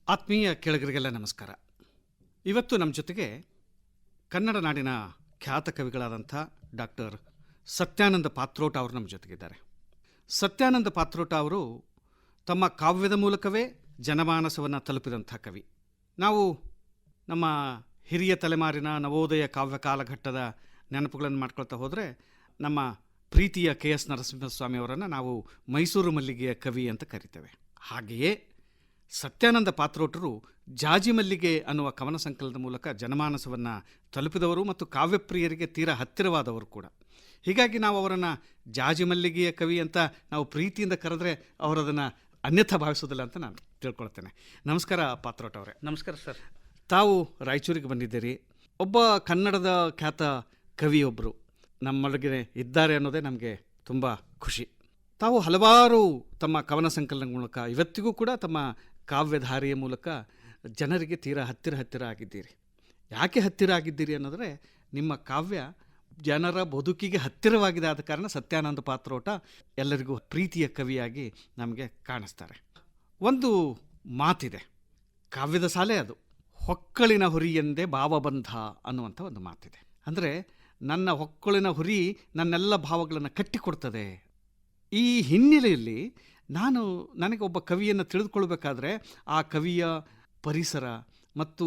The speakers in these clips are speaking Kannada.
ಆತ್ಮೀಯ ಕೇಳುಗರಿಗೆಲ್ಲ ನಮಸ್ಕಾರ. ಇವತ್ತು ನಮ್ಮ ಜೊತೆಗೆ ಕನ್ನಡ ನಾಡಿನ ಖ್ಯಾತ ಕವಿಗಳಾದಂಥ ಡಾಕ್ಟರ್ ಸತ್ಯಾನಂದ ಪಾತ್ರೋಟ ಅವರು ನಮ್ಮ ಜೊತೆಗಿದ್ದಾರೆ. ಸತ್ಯಾನಂದ ಪಾತ್ರೋಟ ಅವರು ತಮ್ಮ ಕಾವ್ಯದ ಮೂಲಕವೇ ಜನಮಾನಸವನ್ನು ತಲುಪಿದಂಥ ಕವಿ. ನಾವು ನಮ್ಮ ಹಿರಿಯ ತಲೆಮಾರಿನ ನವೋದಯ ಕಾವ್ಯ ಕಾಲಘಟ್ಟದ ನೆನಪುಗಳನ್ನು ಮಾಡ್ಕೊಳ್ತಾ ಹೋದರೆ ನಮ್ಮ ಪ್ರೀತಿಯ KS ನರಸಿಂಹಸ್ವಾಮಿಯವರನ್ನು ನಾವು ಮೈಸೂರು ಮಲ್ಲಿಗೆಯ ಕವಿ ಅಂತ ಕರಿತೇವೆ. ಹಾಗೆಯೇ ಸತ್ಯಾನಂದ ಪಾತ್ರೋಟರು ಜಾಜಿ ಮಲ್ಲಿಗೆ ಅನ್ನುವ ಕವನ ಸಂಕಲನದ ಮೂಲಕ ಜನಮಾನಸವನ್ನು ತಲುಪಿದವರು ಮತ್ತು ಕಾವ್ಯಪ್ರಿಯರಿಗೆ ತೀರಾ ಹತ್ತಿರವಾದವರು ಕೂಡ. ಹೀಗಾಗಿ ನಾವು ಅವರನ್ನು ಜಾಜಿ ಮಲ್ಲಿಗೆಯ ಕವಿ ಅಂತ ನಾವು ಪ್ರೀತಿಯಿಂದ ಕರೆದ್ರೆ ಅವರದನ್ನು ಅನ್ಯಥಾ ಭಾವಿಸೋದಿಲ್ಲ ಅಂತ ನಾನು ತಿಳ್ಕೊಳ್ತೇನೆ. ನಮಸ್ಕಾರ ಪಾತ್ರೋಟ ಅವರೇ. ನಮಸ್ಕಾರ ಸರ್. ತಾವು ರಾಯಚೂರಿಗೆ ಬಂದಿದ್ದೀರಿ. ಒಬ್ಬ ಕನ್ನಡದ ಖ್ಯಾತ ಕವಿಯೊಬ್ಬರು ನಮ್ಮೊಳಗೆ ಇದ್ದಾರೆ ಅನ್ನೋದೇ ನಮಗೆ ತುಂಬ ಖುಷಿ. ತಾವು ಹಲವಾರು ತಮ್ಮ ಕವನ ಸಂಕಲನಗಳ ಮೂಲಕ ಇವತ್ತಿಗೂ ಕೂಡ ತಮ್ಮ ಕಾವ್ಯಧಾರೆಯ ಮೂಲಕ ಜನರಿಗೆ ತೀರಾ ಹತ್ತಿರ ಆಗಿದ್ದೀರಿ. ಯಾಕೆ ಹತ್ತಿರ ಆಗಿದ್ದೀರಿ ಅನ್ನೋದ್ರೆ ನಿಮ್ಮ ಕಾವ್ಯ ಜನರ ಬದುಕಿಗೆ ಹತ್ತಿರವಾಗಿದೆ. ಆದ ಕಾರಣ ಸತ್ಯಾನಂದ ಪಾತ್ರೋಟ ಎಲ್ಲರಿಗೂ ಪ್ರೀತಿಯ ಕವಿಯಾಗಿ ನಮಗೆ ಕಾಣಿಸ್ತಾರೆ. ಒಂದು ಮಾತಿದೆ, ಕಾವ್ಯದ ಸಾಲೆ ಅದು, ಹೊಕ್ಕಳಿನ ಹುರಿಯೆಂದೇ ಭಾವಬಂಧ ಅನ್ನುವಂಥ ಒಂದು ಮಾತಿದೆ. ಅಂದರೆ ನನ್ನ ಹೊಕ್ಕಳಿನ ಹುರಿ ನನ್ನೆಲ್ಲ ಭಾವಗಳನ್ನು ಕಟ್ಟಿಕೊಡ್ತದೆ. ಈ ಹಿನ್ನೆಲೆಯಲ್ಲಿ ನನಗೆ ಒಬ್ಬ ಕವಿಯನ್ನು ತಿಳಿದುಕೊಳ್ಬೇಕಾದ್ರೆ ಆ ಕವಿಯ ಪರಿಸರ ಮತ್ತು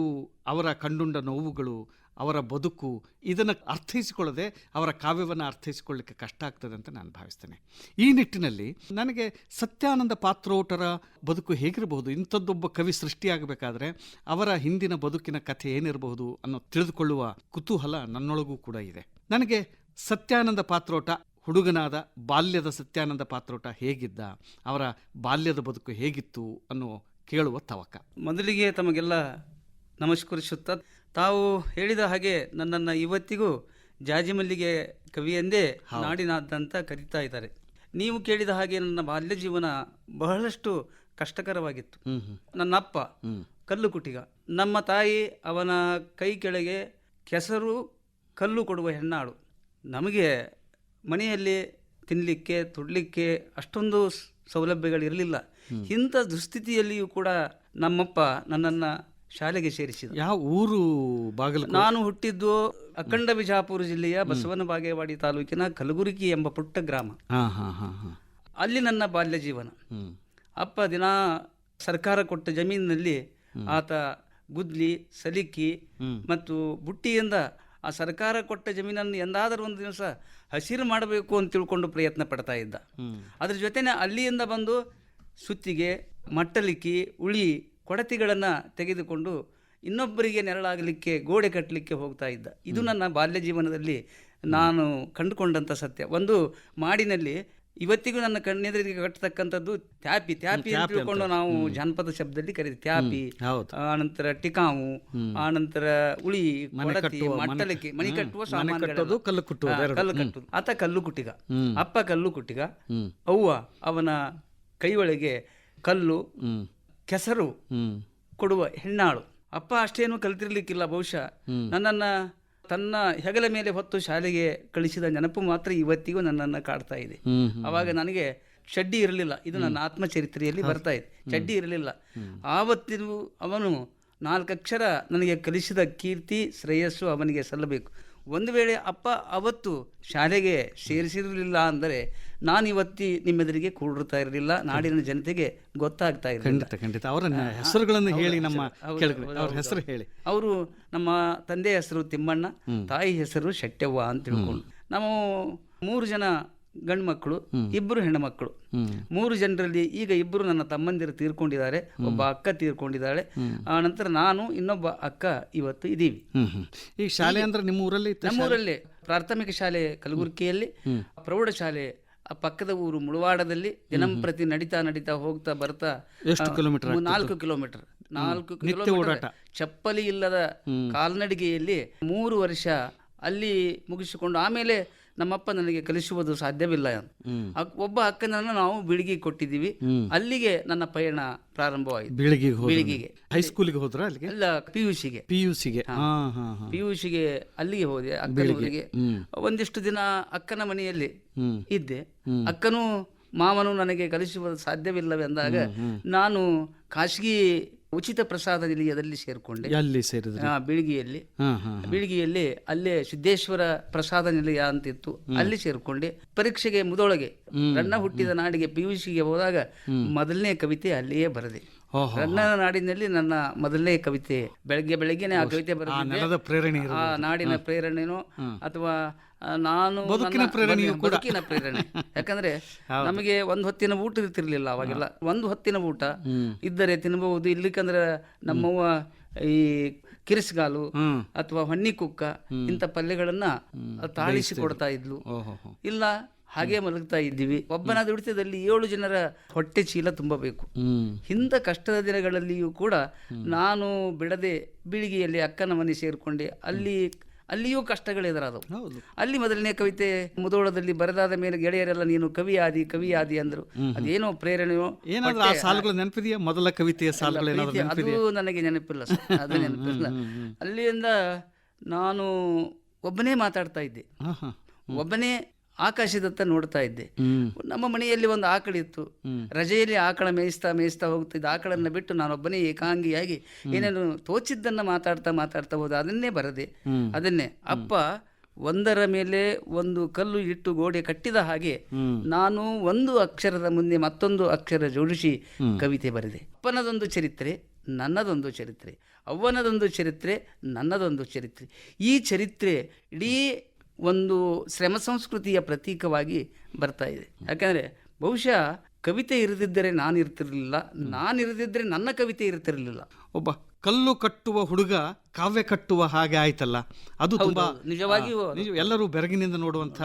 ಅವರ ಕಂಡುಂಡ ನೋವುಗಳು, ಅವರ ಬದುಕು, ಇದನ್ನು ಅರ್ಥೈಸಿಕೊಳ್ಳದೆ ಅವರ ಕಾವ್ಯವನ್ನು ಅರ್ಥೈಸಿಕೊಳ್ಳಲಿಕ್ಕೆ ಕಷ್ಟ ಆಗ್ತದೆ ಅಂತ ನಾನು ಭಾವಿಸ್ತೇನೆ. ಈ ನಿಟ್ಟಿನಲ್ಲಿ ನನಗೆ ಸತ್ಯಾನಂದ ಪಾತ್ರೋಟರ ಬದುಕು ಹೇಗಿರಬಹುದು, ಇಂಥದ್ದೊಬ್ಬ ಕವಿ ಸೃಷ್ಟಿಯಾಗಬೇಕಾದ್ರೆ ಅವರ ಹಿಂದಿನ ಬದುಕಿನ ಕಥೆ ಏನಿರಬಹುದು ಅನ್ನೋ ತಿಳಿದುಕೊಳ್ಳುವ ಕುತೂಹಲ ನನ್ನೊಳಗೂ ಕೂಡ ಇದೆ. ನನಗೆ ಸತ್ಯಾನಂದ ಪಾತ್ರೋಟ ಹುಡುಗನಾದ ಬಾಲ್ಯದ ಸತ್ಯಾನಂದ ಪಾತ್ರೋಟ ಹೇಗಿದ್ದ, ಅವರ ಬಾಲ್ಯದ ಬದುಕು ಹೇಗಿತ್ತು ಅನ್ನೋ ಕೇಳುವ ತವಕ. ಮೊದಲಿಗೆ ತಮಗೆಲ್ಲ ನಮಸ್ಕರಿಸುತ್ತಾ, ತಾವು ಹೇಳಿದ ಹಾಗೆ ನನ್ನನ್ನು ಇವತ್ತಿಗೂ ಜಾಜಿ ಮಲ್ಲಿಗೆ ಕವಿ ಎಂದೇ ನಾಡಿನಾದ್ಯಂತ ಕರೀತಾ ಇದ್ದಾರೆ. ನೀವು ಕೇಳಿದ ಹಾಗೆ ನನ್ನ ಬಾಲ್ಯ ಜೀವನ ಬಹಳಷ್ಟು ಕಷ್ಟಕರವಾಗಿತ್ತು. ನನ್ನ ಅಪ್ಪ ಕಲ್ಲು ಕುಟಿಗ, ನಮ್ಮ ತಾಯಿ ಅವನ ಕೈ ಕೆಳಗೆ ಕೆಸರು ಕಲ್ಲು ಕೊಡುವ ಹೆಣ್ಣಾಳು. ನಮಗೆ ಮನೆಯಲ್ಲಿ ತಿನ್ನಲಿಕ್ಕೆ ತುಡಲಿಕ್ಕೆ ಅಷ್ಟೊಂದು ಸೌಲಭ್ಯಗಳಿರಲಿಲ್ಲ. ಇಂಥ ದುಸ್ಥಿತಿಯಲ್ಲಿಯೂ ಕೂಡ ನಮ್ಮಪ್ಪ ನನ್ನನ್ನು ಶಾಲೆಗೆ ಸೇರಿಸಿದ. ಯಾವ ಊರು? ನಾನು ಹುಟ್ಟಿದ್ದು ಅಖಂಡ ಬಿಜಾಪುರ ಜಿಲ್ಲೆಯ ಬಸವನ ಬಾಗೇವಾಡಿ ತಾಲೂಕಿನ ಕಲಗುರ್ಗಿ ಎಂಬ ಪುಟ್ಟ ಗ್ರಾಮ. ಅಲ್ಲಿ ನನ್ನ ಬಾಲ್ಯ ಜೀವನ. ಅಪ್ಪ ದಿನ ಸರ್ಕಾರ ಕೊಟ್ಟ ಜಮೀನಿನಲ್ಲಿ ಆತ ಗುದ್ಲಿ, ಸಲಿಕಿ ಮತ್ತು ಬುಟ್ಟಿಯಿಂದ ಆ ಸರ್ಕಾರ ಕೊಟ್ಟ ಜಮೀನನ್ನು ಎಂದಾದರೂ ಒಂದು ದಿವಸ ಹಸಿರು ಮಾಡಬೇಕು ಅಂತ ತಿಳ್ಕೊಂಡು ಪ್ರಯತ್ನ ಪಡ್ತಾ ಇದ್ದ. ಅದ್ರ ಜೊತೆನೆ ಅಲ್ಲಿಯಿಂದ ಬಂದು ಸುತ್ತಿಗೆ, ಮಟ್ಟಲಿಕ್ಕಿ, ಉಳಿ, ಕೊಡತಿಗಳನ್ನು ತೆಗೆದುಕೊಂಡು ಇನ್ನೊಬ್ಬರಿಗೆ ನೆರಳಾಗಲಿಕ್ಕೆ ಗೋಡೆ ಕಟ್ಟಲಿಕ್ಕೆ ಹೋಗ್ತಾ ಇದ್ದ. ಇದು ನನ್ನ ಬಾಲ್ಯ ಜೀವನದಲ್ಲಿ ನಾನು ಕಂಡುಕೊಂಡಂಥ ಸತ್ಯ. ಒಂದು ಮಾಡಿನಲ್ಲಿ ಇವತ್ತಿಗೂ ನನ್ನ ಕಣ್ಣೆದುರಿಗೆ ಕಟ್ಟತಕ್ಕಂಥದ್ದು ತ್ಯಾಪಿ ಅಂತ ತಿಳ್ಕೊಂಡು ನಾವು ಜಾನಪದ ಶಬ್ದದಲ್ಲಿ ಕರೀತೀವಿ. ತ್ಯಾಪಿ, ಆನಂತರ ಟಿಕಾವು, ಆನಂತರ ಉಳಿ, ಕೊಡತಿ, ಮಟ್ಟಲಿಕ್ಕೆ, ಮಣಿ ಕಟ್ಟುವ ಸಾಮಾನುಗಳು, ಕಲ್ಲು ಕಟ್ಟುವುದು. ಆತ ಕಲ್ಲು ಕುಟ್ಟಿಗ, ಅಪ್ಪ ಕಲ್ಲು ಕುಟ್ಟಿಗ. ಅವ್ವ ಅವನ ಕೈ ಒಳಗೆ ಕಲ್ಲು, ಕೆಸರು ಕೊಡುವ ಹೆಣ್ಣಾಳು. ಅಪ್ಪ ಅಷ್ಟೇನು ಕಲ್ತಿರ್ಲಿಕ್ಕಿಲ್ಲ. ಬಹುಶಃ ನನ್ನನ್ನು ತನ್ನ ಹೆಗಲ ಮೇಲೆ ಹೊತ್ತು ಶಾಲೆಗೆ ಕಳಿಸಿದ ನೆನಪು ಮಾತ್ರ ಇವತ್ತಿಗೂ ನನ್ನನ್ನು ಕಾಡ್ತಾ ಇದೆ. ಅವಾಗ ನನಗೆ ಚಡ್ಡಿ ಇರಲಿಲ್ಲ. ಇದು ನನ್ನ ಆತ್ಮಚರಿತ್ರೆಯಲ್ಲಿ ಬರ್ತಾ ಇದೆ. ಚಡ್ಡಿ ಇರಲಿಲ್ಲ. ಆವತ್ತಿನ ಅವನು 4 ಅಕ್ಷರ ನನಗೆ ಕಲಿಸಿದ ಕೀರ್ತಿ, ಶ್ರೇಯಸ್ಸು ಅವನಿಗೆ ಸಲ್ಲಬೇಕು. ಒಂದು ವೇಳೆ ಅಪ್ಪ ಅವತ್ತು ಶಾಲೆಗೆ ಸೇರಿಸಿರಲಿಲ್ಲ ಅಂದರೆ ನಾನು ಇವತ್ತಿ ನಿಮ್ಮೆದುರಿಗೆ ಕೂಡಿರ್ತಾ ಇರಲಿಲ್ಲ, ನಾಡಿನ ಜನತೆಗೆ ಗೊತ್ತಾಗ್ತಾ ಇರಲಿಲ್ಲ. ಖಂಡಿತ. ಅವರ ಹೆಸರುಗಳನ್ನು ಹೇಳಿ, ನಮ್ಮ ಹೆಸರು ಹೇಳಿ. ಅವರು ನಮ್ಮ ತಂದೆಯ ಹೆಸರು ತಿಮ್ಮಣ್ಣ, ತಾಯಿ ಹೆಸರು ಶೆಟ್ಟವ್ವ ಅಂತ ತಿಳ್ಕೊಂಡು. ನಾವು 3 ಜನ ಗಂಡು ಮಕ್ಕಳು, 2 ಹೆಣ್ಣುಮಕ್ಕಳು. 3 ಜನರಲ್ಲಿ ಈಗ 2 ನನ್ನ ತಮ್ಮಂದಿರು ತೀರ್ಕೊಂಡಿದ್ದಾರೆ, ಒಬ್ಬ ಅಕ್ಕ ತೀರ್ಕೊಂಡಿದ್ದಾಳೆ. ಆ ನಂತರ ನಾನು, ಇನ್ನೊಬ್ಬ ಅಕ್ಕ ಇವತ್ತು ಇದ್ದೀವಿ. ಈ ಶಾಲೆ ಅಂದ್ರೆ ನಮ್ಮೂರಲ್ಲೇ ಪ್ರಾಥಮಿಕ ಶಾಲೆ ಕಲಬುರ್ಗಿಯಲ್ಲಿ, ಪ್ರೌಢಶಾಲೆ ಪಕ್ಕದ ಊರು ಮುಳವಾಡದಲ್ಲಿ. ದಿನಂಪ್ರತಿ ನಡೀತಾ ಹೋಗ್ತಾ ಬರ್ತಾ 4 ಕಿಲೋಮೀಟರ್ ಚಪ್ಪಲಿ ಇಲ್ಲದ ಕಾಲ್ನಡಿಗೆಯಲ್ಲಿ 3 ವರ್ಷ ಅಲ್ಲಿ ಮುಗಿಸಿಕೊಂಡು ಆಮೇಲೆ ನಮ್ಮಪ್ಪ ನನಗೆ ಕಲಿಸುವುದು ಸಾಧ್ಯವಿಲ್ಲ. ಒಬ್ಬ ಅಕ್ಕನನ್ನು ನಾವು ಬೀಳಿಗೆ ಕೊಟ್ಟಿದ್ದೀವಿ. ಅಲ್ಲಿಗೆ ನನ್ನ ಪಯಣ ಪ್ರಾರಂಭವಾಯಿತು. ಬೀಳಿಗೆಗೆ ಹೈಸ್ಕೂಲಿಗೆ ಹೋದ್ರ? ಅಲ್ಲ, ಪಿಯುಸಿಗೆ ಅಲ್ಲಿಗೆ ಹೋದೆ, ಅಕ್ಕನೂರಿಗೆ. ಒಂದಿಷ್ಟು ದಿನ ಅಕ್ಕನ ಮನೆಯಲ್ಲಿ ಇದ್ದೆ. ಅಕ್ಕನೂ ಮಾವನು ನನಗೆ ಕಲಿಸುವುದು ಸಾಧ್ಯವಿಲ್ಲವೆಂದಾಗ ನಾನು ಖಾಸಗಿ ಉಚಿತ ಪ್ರಸಾದ ನಿಲಯದಲ್ಲಿ ಸೇರಿಕೊಂಡೆ. ಎಲ್ಲಿ ಸೇರಿದ್ರಿ? ಬೀಳ್ಗಿಯಲ್ಲಿ. ಹಾಂ ಹಾಂ ಬೀಳ್ಗಿಯಲ್ಲಿ ಅಲ್ಲೇ ಸಿದ್ದೇಶ್ವರ ಪ್ರಸಾದ ನಿಲಯ ಅಂತಿತ್ತು, ಅಲ್ಲಿ ಸೇರಿಕೊಂಡೆ. ಪರೀಕ್ಷೆಗೆ ಮುದೊಳಗೆ ರನ್ನ ಹುಟ್ಟಿದ ನಾಡಿಗೆ PUCಗೆ ಹೋದಾಗ ಮೊದಲನೇ ಕವಿತೆ ಅಲ್ಲಿಯೇ ಬರೆದೆ. ರನ್ನನ ನಾಡಿನಲ್ಲಿ ನನ್ನ ಮೊದಲನೇ ಕವಿತೆ. ಬೆಳಗ್ಗೆನೆ ಆ ಕವಿತೆ ಬರೆದಿದ್ದೆ. ಪ್ರೇರಣೆ, ಆ ನಾಡಿನ ಪ್ರೇರಣೆನೋ ಅಥವಾ ನಾನು ಬದುಕಿನ ಪ್ರೇರಣೆ. ಯಾಕಂದ್ರೆ ನಮಗೆ ಒಂದು ಹೊತ್ತಿನ ಊಟ ಇರ್ತಿರ್ಲಿಲ್ಲ ಅವಾಗೆಲ್ಲ. ಒಂದು ಹೊತ್ತಿನ ಊಟ ಇದ್ದರೆ ತಿನ್ನಬಹುದು. ಇಲ್ಲಿಕಂದ್ರೆ ನಮ್ಮವ್ವ ಈ ಕಿರಿಸ್ಗಾಲು ಅಥವಾ ಹೊನ್ನಿ ಕುಕ್ಕ ಇಂಥ ಪಲ್ಯಗಳನ್ನ ತಾಳಿಸಿ ಕೊಡ್ತಾ ಇದ್ಲು. ಇಲ್ಲ ಹಾಗೆ ಮಲಗ್ತಾ ಇದ್ದೀವಿ. ಒಬ್ಬನ ದುಡಿತದಲ್ಲಿ 7 ಜನರ ಹೊಟ್ಟೆ ಚೀಲ ತುಂಬಬೇಕು. ಇಂಥ ಕಷ್ಟದ ದಿನಗಳಲ್ಲಿಯೂ ಕೂಡ ನಾನು ಬಿಡದೆ ಬೀಳಿಗೆಯಲ್ಲಿ ಅಕ್ಕನ ಮನೆ ಸೇರಿಕೊಂಡೆ. ಅಲ್ಲಿಯೂ ಕಷ್ಟಗಳೆದುರಾದವು. ಅಲ್ಲಿ ಮೊದಲನೇ ಕವಿತೆ ಮುದೋಳದಲ್ಲಿ ಬರೆದಾದ ಮೇಲೆ ಗೆಳೆಯರೆಲ್ಲ ನೀನು ಕವಿ ಆದಿ ಅಂದ್ರು. ಅದೇನೋ ಪ್ರೇರಣೆಯೋ ನೆನಪಿದೆಯಾ? ಮೊದಲ ಕವಿತೆಯ ಅದು ನನಗೆ ನೆನಪಿಲ್ಲ ಸರ್, ಅದು ನೆನಪಿಲ್ಲ. ಅಲ್ಲಿಂದ ನಾನು ಒಬ್ಬನೇ ಮಾತಾಡ್ತಾ ಇದ್ದೆ, ಒಬ್ಬನೇ ಆಕಾಶದತ್ತ ನೋಡ್ತಾ ಇದ್ದೆ. ನಮ್ಮ ಮನೆಯಲ್ಲಿ ಒಂದು ಆಕಳಿತ್ತು. ರಜೆಯಲ್ಲಿ ಆಕಳ ಮೇಯಿಸ್ತಾ ಹೋಗ್ತಿದ್ದ ಆಕಳನ್ನ ಬಿಟ್ಟು ನಾನೊಬ್ಬನೇ ಏಕಾಂಗಿಯಾಗಿ ಏನೇನು ತೋಚಿದ್ದನ್ನ ಮಾತಾಡ್ತಾ ಹೋದ. ಅದನ್ನೇ ಬರದೆ. ಅದನ್ನೇ ಅಪ್ಪ ಒಂದರ ಮೇಲೆ ಒಂದು ಕಲ್ಲು ಇಟ್ಟು ಗೋಡೆ ಕಟ್ಟಿದ ಹಾಗೆ ನಾನು ಒಂದು ಅಕ್ಷರದ ಮುಂದೆ ಮತ್ತೊಂದು ಅಕ್ಷರ ಜೋಡಿಸಿ ಕವಿತೆ ಬರೆದೆ. ಅಪ್ಪನದೊಂದು ಚರಿತ್ರೆ, ನನ್ನದೊಂದು ಚರಿತ್ರೆ, ಅವ್ವನದೊಂದು ಚರಿತ್ರೆ, ನನ್ನದೊಂದು ಚರಿತ್ರೆ. ಈ ಚರಿತ್ರೆ ಇಡೀ ಒಂದು ಶ್ರಮ ಸಂಸ್ಕೃತಿಯ ಪ್ರತೀಕವಾಗಿ ಬರ್ತಾ ಇದೆ. ಯಾಕಂದರೆ ಬಹುಶಃ ಕವಿತೆ ಇರದಿದ್ದರೆ ನಾನಿರದಿದ್ದರೆ ನನ್ನ ಕವಿತೆ ಇರ್ತಿರಲಿಲ್ಲ. ಒಬ್ಬ ಕಲ್ಲು ಕಟ್ಟುವ ಹುಡುಗ ಕಾವ್ಯ ಕಟ್ಟುವ ಹಾಗೆ ಆಯ್ತಲ್ಲ, ಅದು ತುಂಬಾ ನಿಜವಾಗಿಯೂ ಎಲ್ಲರೂ ಬೆರಗಿನಿಂದ ನೋಡುವಂಥ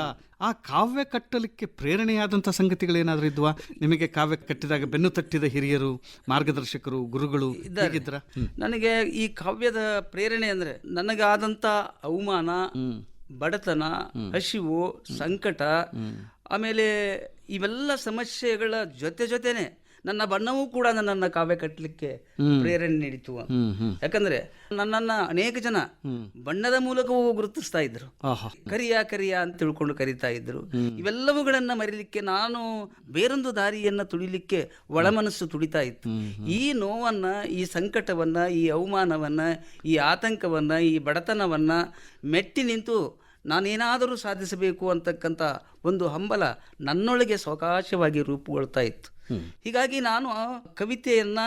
ಆ ಕಾವ್ಯ ಕಟ್ಟಲಿಕ್ಕೆ ಪ್ರೇರಣೆಯಾದಂಥ ಸಂಗತಿಗಳೇನಾದರೂ ಇದ್ವಾ ನಿಮಗೆ? ಕಾವ್ಯ ಕಟ್ಟಿದಾಗ ಬೆನ್ನು ತಟ್ಟಿದ ಹಿರಿಯರು, ಮಾರ್ಗದರ್ಶಕರು, ಗುರುಗಳು ಇದ್ದಾರ? ನನಗೆ ಈ ಕಾವ್ಯದ ಪ್ರೇರಣೆ ಅಂದರೆ ನನಗಾದಂಥ ಅವಮಾನ, ಬಡತನ, ಹಸಿವು, ಸಂಕಟ, ಆಮೇಲೆ ಇವೆಲ್ಲ ಸಮಸ್ಯೆಗಳ ಜೊತೆನೆ ನನ್ನ ಬಣ್ಣವೂ ಕೂಡ ನನ್ನನ್ನು ಕಾವ್ಯ ಕಟ್ಟಲಿಕ್ಕೆ ಪ್ರೇರಣೆ ನೀಡಿತು. ಯಾಕಂದ್ರೆ ನನ್ನನ್ನು ಅನೇಕ ಜನ ಬಣ್ಣದ ಮೂಲಕವೂ ಗುರುತಿಸ್ತಾ ಇದ್ರು. ಕರಿಯ ಅಂತ ತಿಳ್ಕೊಂಡು ಕರೀತಾ ಇದ್ರು. ಇವೆಲ್ಲವುಗಳನ್ನ ಮರಿಲಿಕ್ಕೆ ನಾನು ಬೇರೊಂದು ದಾರಿಯನ್ನ ತುಳಿಲಿಕ್ಕೆ ಒಳಮನಸ್ಸು ತುಡಿತಾ ಇತ್ತು. ಈ ನೋವನ್ನ, ಈ ಸಂಕಟವನ್ನ, ಈ ಅವಮಾನವನ್ನ, ಈ ಆತಂಕವನ್ನ, ಈ ಬಡತನವನ್ನ ಮೆಟ್ಟಿ ನಿಂತು ನಾನೇನಾದರೂ ಸಾಧಿಸಬೇಕು ಅಂತಕ್ಕಂಥ ಒಂದು ಹಂಬಲ ನನ್ನೊಳಗೆ ಸಾವಕಾಶವಾಗಿ ರೂಪುಗೊಳ್ತಾ ಇತ್ತು. ಹೀಗಾಗಿ ನಾನು ಕವಿತೆಯನ್ನ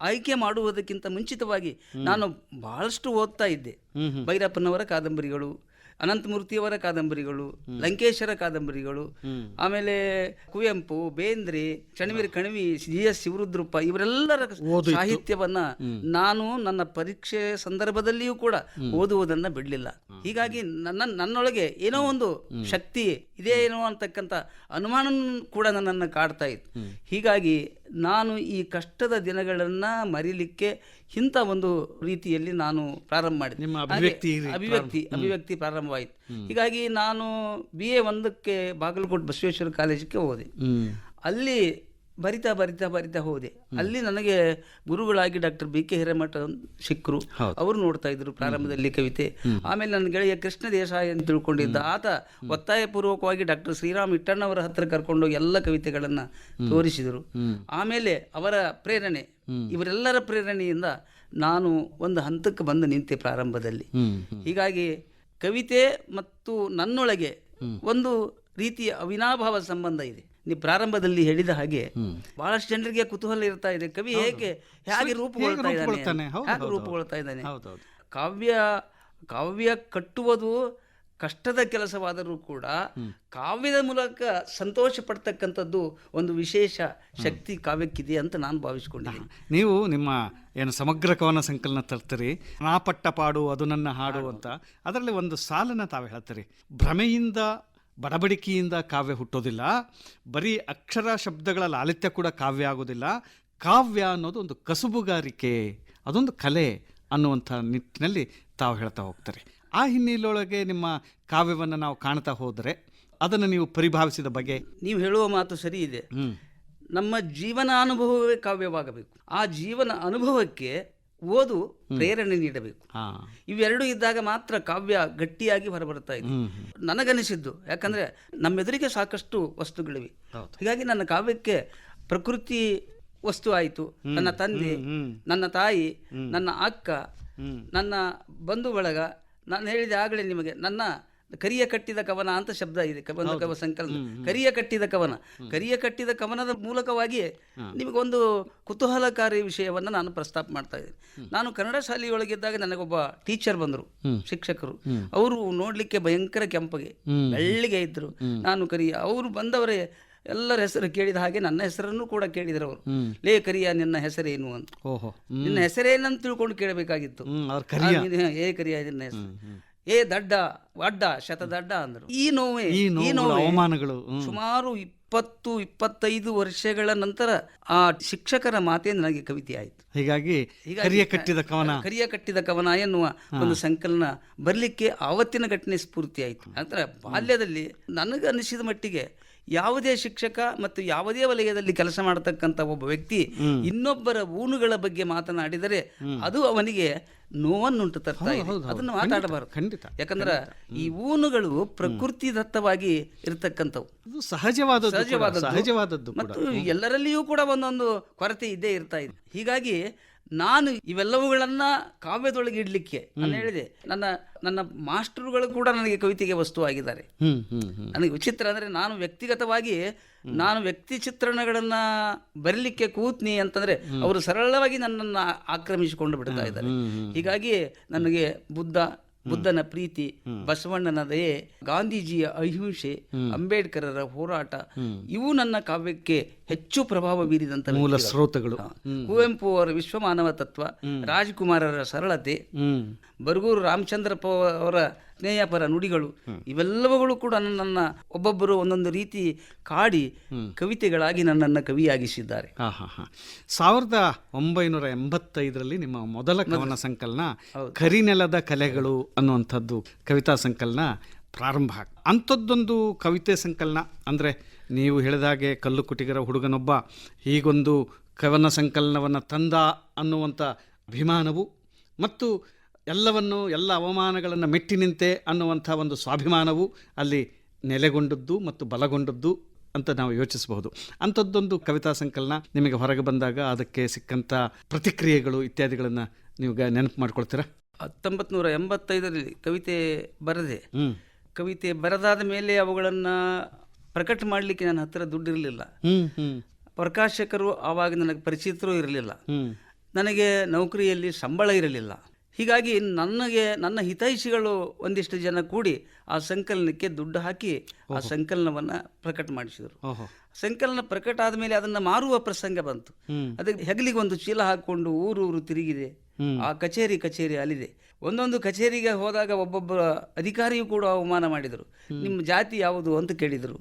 ಆಯ್ಕೆ ಮಾಡುವುದಕ್ಕಿಂತ ಮುಂಚಿತವಾಗಿ ನಾನು ಬಹಳಷ್ಟು ಓದ್ತಾ ಇದ್ದೆ. ಭೈರಪ್ಪನವರ ಕಾದಂಬರಿಗಳು, ಅನಂತಮೂರ್ತಿಯವರ ಕಾದಂಬರಿಗಳು, ಲಂಕೇಶರ ಕಾದಂಬರಿಗಳು, ಆಮೇಲೆ ಕುವೆಂಪು, ಬೇಂದ್ರೆ, ಚಣವೀರ ಕಣವಿ, GS ಶಿವರುದ್ರಪ್ಪ ಇವರೆಲ್ಲರ ಸಾಹಿತ್ಯವನ್ನ ನಾನು ನನ್ನ ಪರೀಕ್ಷೆ ಸಂದರ್ಭದಲ್ಲಿಯೂ ಕೂಡ ಓದುವುದನ್ನ ಬಿಡಲಿಲ್ಲ. ಹೀಗಾಗಿ ನನ್ನೊಳಗೆ ಏನೋ ಒಂದು ಶಕ್ತಿ ಇದೆ ಏನೋ ಅಂತಕ್ಕಂಥ ಅನುಮಾನ ಕೂಡ ನನ್ನನ್ನು ಕಾಡ್ತಾ ಇತ್ತು. ಹೀಗಾಗಿ ನಾನು ಈ ಕಷ್ಟದ ದಿನಗಳನ್ನ ಮರಿಲಿಕ್ಕೆ ಇಂಥ ಒಂದು ರೀತಿಯಲ್ಲಿ ನಾನು ಪ್ರಾರಂಭ ಮಾಡಿದೆ. ಅಭಿವ್ಯಕ್ತಿ ಪ್ರಾರಂಭವಾಯಿತು. ಹೀಗಾಗಿ ನಾನು BA 1ಕ್ಕೆ ಬಾಗಲಕೋಟೆ ಬಸವೇಶ್ವರ ಕಾಲೇಜಿಗೆ ಹೋದೆ. ಅಲ್ಲಿ ಬರಿತಾ ಹೋದೆ. ಅಲ್ಲಿ ನನಗೆ ಗುರುಗಳಾಗಿ ಡಾಕ್ಟರ್ BK ಹಿರೇಮಠ ಸಿಕ್ಕರು. ಅವರು ನೋಡ್ತಾ ಇದ್ರು ಪ್ರಾರಂಭದಲ್ಲಿ ಕವಿತೆ. ಆಮೇಲೆ ನನ್ನ ಗೆಳೆಯ ಕೃಷ್ಣ ದೇಸಾಯಿ ಅಂತ ತಿಳ್ಕೊಂಡಿದ್ದ ಆತ ಒತ್ತಾಯಪೂರ್ವಕವಾಗಿ ಡಾಕ್ಟರ್ ಶ್ರೀರಾಮ್ ಇಟ್ಟಣ್ಣವರ ಹತ್ರ ಕರ್ಕೊಂಡೋಗಿ ಎಲ್ಲ ಕವಿತೆಗಳನ್ನ ತೋರಿಸಿದರು. ಆಮೇಲೆ ಅವರ ಪ್ರೇರಣೆ, ಇವರೆಲ್ಲರ ಪ್ರೇರಣೆಯಿಂದ ನಾನು ಒಂದು ಹಂತಕ್ಕೆ ಬಂದು ನಿಂತೆ ಪ್ರಾರಂಭದಲ್ಲಿ. ಹೀಗಾಗಿ ಕವಿತೆ ಮತ್ತು ನನ್ನೊಳಗೆ ಒಂದು ರೀತಿಯ ಅವಿನಾಭಾವ ಸಂಬಂಧ ಇದೆ. ನೀವು ಪ್ರಾರಂಭದಲ್ಲಿ ಹೇಳಿದ ಹಾಗೆ ಬಹಳಷ್ಟು ಜನರಿಗೆ ಕುತೂಹಲ ಇರ್ತಾ ಇದೆ, ಕವಿ ಹೇಗೆ ರೂಪುಗೊಳ್ತಾ ಇದ್ದಾನೆ. ಕಾವ್ಯ ಕಟ್ಟುವುದು ಕಷ್ಟದ ಕೆಲಸವಾದರೂ ಕೂಡ ಕಾವ್ಯದ ಮೂಲಕ ಸಂತೋಷ ಪಡ್ತಕ್ಕಂಥದ್ದು ಒಂದು ವಿಶೇಷ ಶಕ್ತಿ ಕಾವ್ಯಕ್ಕಿದೆ ಅಂತ ನಾನು ಭಾವಿಸ್ಕೊಂಡಿದ್ದೀನಿ. ನೀವು ನಿಮ್ಮ ಏನು ಸಮಗ್ರ ಕವನ ಸಂಕಲನ ತರ್ತೀರಿ, ನಾ ಪಟ್ಟ ಪಾಡು ಅದು ನನ್ನ ಹಾಡು ಅಂತ, ಅದರಲ್ಲಿ ಒಂದು ಸಾಲನ್ನು ತಾವು ಹೇಳ್ತೀರಿ, ಭ್ರಮೆಯಿಂದ ಬಡಬಡಿಕೆಯಿಂದ ಕಾವ್ಯ ಹುಟ್ಟೋದಿಲ್ಲ, ಬರೀ ಅಕ್ಷರ ಶಬ್ದಗಳ ಲಾಲಿತ್ಯ ಕೂಡ ಕಾವ್ಯ ಆಗೋದಿಲ್ಲ, ಕಾವ್ಯ ಅನ್ನೋದು ಒಂದು ಕಸುಬುಗಾರಿಕೆ, ಅದೊಂದು ಕಲೆ ಅನ್ನುವಂಥ ನಿಟ್ಟಿನಲ್ಲಿ ತಾವು ಹೇಳ್ತಾ ಹೋಗ್ತಾರೆ. ಆ ಹಿನ್ನೆಲೆಯೊಳಗೆ ನಿಮ್ಮ ಕಾವ್ಯವನ್ನು ನಾವು ಕಾಣ್ತಾ ಹೋದರೆ ಅದನ್ನು ನೀವು ಪರಿಭಾವಿಸಿದ ಬಗೆ? ನೀವು ಹೇಳುವ ಮಾತು ಸರಿ ಇದೆ. ನಮ್ಮ ಜೀವನ ಅನುಭವವೇ ಕಾವ್ಯವಾಗಬೇಕು. ಆ ಜೀವನ ಅನುಭವಕ್ಕೆ ಓದು ಪ್ರೇರಣೆ ನೀಡಬೇಕು. ಇವೆರಡೂ ಇದ್ದಾಗ ಮಾತ್ರ ಕಾವ್ಯ ಗಟ್ಟಿಯಾಗಿ ಹೊರಬರ್ತಾ ಇದೆ ನನಗನಿಸಿದ್ದು. ಯಾಕಂದ್ರೆ ನಮ್ಮೆದುರಿಗೆ ಸಾಕಷ್ಟು ವಸ್ತುಗಳಿವೆ. ಹೀಗಾಗಿ ನನ್ನ ಕಾವ್ಯಕ್ಕೆ ಪ್ರಕೃತಿ ವಸ್ತು ಆಯಿತು. ನನ್ನ ತಂದೆ, ನನ್ನ ತಾಯಿ, ನನ್ನ ಅಕ್ಕ, ನನ್ನ ಬಂಧು ಬಳಗ. ನಾನು ಹೇಳಿದೆ ಆಗಲೇ ನಿಮಗೆ, ನನ್ನ ಕರಿಯ ಕಟ್ಟಿದ ಕವನ ಅಂತ ಶಬ್ದ ಇದೆ ಒಂದು ಕವ ಸಂಕಲನ. ಕರಿಯ ಕಟ್ಟಿದ ಕವನ, ಕರಿಯ ಕಟ್ಟಿದ ಕವನದ ಮೂಲಕವಾಗಿ ನಿಮಗೊಂದು ಕುತೂಹಲಕಾರಿ ವಿಷಯವನ್ನು ನಾನು ಪ್ರಸ್ತಾಪ ಮಾಡ್ತಾ ಇದ್ದೇನೆ. ನಾನು ಕನ್ನಡ ಶಾಲೆಯೊಳಗಿದ್ದಾಗ ನನಗೊಬ್ಬ ಟೀಚರ್ ಬಂದರು, ಶಿಕ್ಷಕರು. ಅವರು ನೋಡ್ಲಿಕ್ಕೆ ಭಯಂಕರ ಕೆಂಪಗೆ ಬೆಳ್ಳಿಗೆ ಇದ್ರು. ನಾನು ಕರಿಯ, ಅವರು ಬಂದವರೇ ಎಲ್ಲರ ಹೆಸರು ಕೇಳಿದ ಹಾಗೆ ನನ್ನ ಹೆಸರನ್ನು ಕೂಡ ಕೇಳಿದ್ರು ಅವರು. ಲೇ ಕರಿಯ, ನಿನ್ನ ಹೆಸರೇನು ಅಂತ. ನಿನ್ನ ಹೆಸರೇನಂತ ತಿಳ್ಕೊಂಡು ಕೇಳಬೇಕಾಗಿತ್ತು. ಏ ಕರಿಯ, ನಿನ್ನ ಹೆಸರು. ಏ ದಡ್ಡ, ಅಡ್ಡ, ಶತದಡ್ಡ ಅಂದರು. ಈ ನೋವೇ ಅವಮಾನಗಳು ಸುಮಾರು 20-25 ವರ್ಷಗಳ ನಂತರ ಆ ಶಿಕ್ಷಕರ ಮಾತೇ ನನಗೆ ಕವಿತೆ ಆಯಿತು. ಹೀಗಾಗಿ ಕರಿಯ ಕಟ್ಟಿದ ಕವನ ಎನ್ನುವ ಒಂದು ಸಂಕಲನ ಬರಲಿಕ್ಕೆ ಆವತ್ತಿನ ಘಟನೆ ಸ್ಫೂರ್ತಿ ಆಯಿತು. ನಂತರ ಬಾಲ್ಯದಲ್ಲಿ ನನಗೆ ಅನಿಸಿದ ಮಟ್ಟಿಗೆ ಯಾವುದೇ ಶಿಕ್ಷಕ ಮತ್ತು ಯಾವುದೇ ವಲಯದಲ್ಲಿ ಕೆಲಸ ಮಾಡತಕ್ಕಂಥ ಒಬ್ಬ ವ್ಯಕ್ತಿ ಇನ್ನೊಬ್ಬರ ಊನುಗಳ ಬಗ್ಗೆ ಮಾತನಾಡಿದರೆ ಅದು ಅವನಿಗೆ ನೋವನ್ನುಂಟು ತರ್ತಾ ಇದೆ. ಅದನ್ನು ಮಾತಾಡಬಾರದು ಖಂಡಿತ. ಯಾಕಂದ್ರೆ ಈ ಊನುಗಳು ಪ್ರಕೃತಿ ದತ್ತವಾಗಿ ಇರತಕ್ಕಂಥವು, ಸಹಜವಾದದ್ದು ಮತ್ತು ಎಲ್ಲರಲ್ಲಿಯೂ ಕೂಡ ಒಂದೊಂದು ಕೊರತೆ ಇದ್ದೇ ಇರ್ತಾ ಇದೆ. ಹೀಗಾಗಿ ನಾನು ಇವೆಲ್ಲವುಗಳನ್ನ ಕಾವ್ಯದೊಳಗೆ ಇಡ್ಲಿಕ್ಕೆ ನಾನು ಹೇಳಿದೆ, ನನ್ನ ಮಾಸ್ಟರ್ಗಳು ಕೂಡ ನನಗೆ ಕವಿತೆಗೆ ವಸ್ತುವಾಗಿದ್ದಾರೆ. ನನಗೆ ವಿಚಿತ್ರ ಅಂದರೆ, ನಾನು ವ್ಯಕ್ತಿಗತವಾಗಿ ವ್ಯಕ್ತಿ ಚಿತ್ರಣಗಳನ್ನ ಬರಲಿಕ್ಕೆ ಕೂತ್ನಿ ಅಂತಂದ್ರೆ ಅವರು ಸರಳವಾಗಿ ನನ್ನನ್ನು ಆಕ್ರಮಿಸಿಕೊಂಡು ಬಿಡ್ತಾ ಇದ್ದಾರೆ. ಹೀಗಾಗಿ ನನಗೆ ಬುದ್ಧನ ಪ್ರೀತಿ, ಬಸವಣ್ಣನ ದಯೆ, ಗಾಂಧೀಜಿಯ ಅಹಿಂಸೆ, ಅಂಬೇಡ್ಕರರ ಹೋರಾಟ, ಇವು ನನ್ನ ಕಾವ್ಯಕ್ಕೆ ಹೆಚ್ಚು ಪ್ರಭಾವ ಬೀರಿದಂತ ಮೂಲ ಸ್ರೋತಗಳು. ಕುವೆಂಪು ಅವರ ವಿಶ್ವಮಾನವ ತತ್ವ, ರಾಜ್ಕುಮಾರರ ಸರಳತೆ, ಬರಗೂರು ರಾಮಚಂದ್ರಪ್ಪ ಅವರ ಸ್ನೇಹಪರ ನುಡಿಗಳು, ಇವೆಲ್ಲವುಗಳು ಕೂಡ ನನ್ನನ್ನು ಒಬ್ಬೊಬ್ಬರು ಒಂದೊಂದು ರೀತಿ ಕಾಡಿ ಕವಿತೆಗಳಾಗಿ ನನ್ನನ್ನು ಕವಿಯಾಗಿಸಿದ್ದಾರೆ. 1985 ನಿಮ್ಮ ಮೊದಲ ಕವನ ಸಂಕಲನ ಕರಿನೆಲದ ಕಲೆಗಳು ಅನ್ನುವಂಥದ್ದು ಕವಿತಾ ಸಂಕಲನ ಪ್ರಾರಂಭ. ಅಂಥದ್ದೊಂದು ಕವಿತೆ ಸಂಕಲನ ಅಂದರೆ, ನೀವು ಹೇಳಿದಾಗೆ ಕಲ್ಲು ಕುಟಿಗರ ಹುಡುಗನೊಬ್ಬ ಹೀಗೊಂದು ಕವನ ಸಂಕಲನವನ್ನು ತಂದ ಅನ್ನುವಂಥ ಅಭಿಮಾನವು ಮತ್ತು ಎಲ್ಲ ಅವಮಾನಗಳನ್ನು ಮೆಟ್ಟಿ ನಿಂತೆ ಅನ್ನುವಂಥ ಒಂದು ಸ್ವಾಭಿಮಾನವು ಅಲ್ಲಿ ನೆಲೆಗೊಂಡದ್ದು ಮತ್ತು ಬಲಗೊಂಡದ್ದು ಅಂತ ನಾವು ಯೋಚಿಸಬಹುದು. ಅಂಥದ್ದೊಂದು ಕವಿತಾ ಸಂಕಲನ ನಿಮಗೆ ಹೊರಗೆ ಬಂದಾಗ ಅದಕ್ಕೆ ಸಿಕ್ಕಂಥ ಪ್ರತಿಕ್ರಿಯೆಗಳು ಇತ್ಯಾದಿಗಳನ್ನು ನೀವು ನೆನಪು ಮಾಡ್ಕೊಳ್ತೀರಾ? 1985 ಕವಿತೆ ಬರದೆ, ಕವಿತೆ ಬರದಾದ ಮೇಲೆ ಅವುಗಳನ್ನು ಪ್ರಕಟ ಮಾಡಲಿಕ್ಕೆ ನನ್ನ ಹತ್ತಿರ ದುಡ್ಡಿರಲಿಲ್ಲ. ಪ್ರಕಾಶಕರು ಆವಾಗ ನನಗೆ ಪರಿಚಿತರು ಇರಲಿಲ್ಲ. ನನಗೆ ನೌಕರಿಯಲ್ಲಿ ಸಂಬಳ ಇರಲಿಲ್ಲ. ಹೀಗಾಗಿ ನನ್ನ ಹಿತೈಷಿಗಳು ಒಂದಿಷ್ಟು ಜನ ಕೂಡಿ ಆ ಸಂಕಲನಕ್ಕೆ ದುಡ್ಡು ಹಾಕಿ ಆ ಸಂಕಲನವನ್ನು ಪ್ರಕಟ ಮಾಡಿಸಿದರು. ಸಂಕಲನ ಪ್ರಕಟ ಆದಮೇಲೆ ಅದನ್ನು ಮಾರುವ ಪ್ರಸಂಗ ಬಂತು. ಅದಕ್ಕೆ ಹೆಗಲಿಗೆ ಒಂದು ಚೀಲ ಹಾಕಿಕೊಂಡು ಊರು ತಿರುಗಿದೆ. ಆ ಕಚೇರಿ ಅಲ್ಲಿದೆ. ಒಂದೊಂದು ಕಚೇರಿಗೆ ಹೋದಾಗ ಒಬ್ಬೊಬ್ಬ ಅಧಿಕಾರಿಯು ಕೂಡ ಅವಮಾನ ಮಾಡಿದರು. ನಿಮ್ಮ ಜಾತಿ ಯಾವುದು ಅಂತ ಕೇಳಿದರು.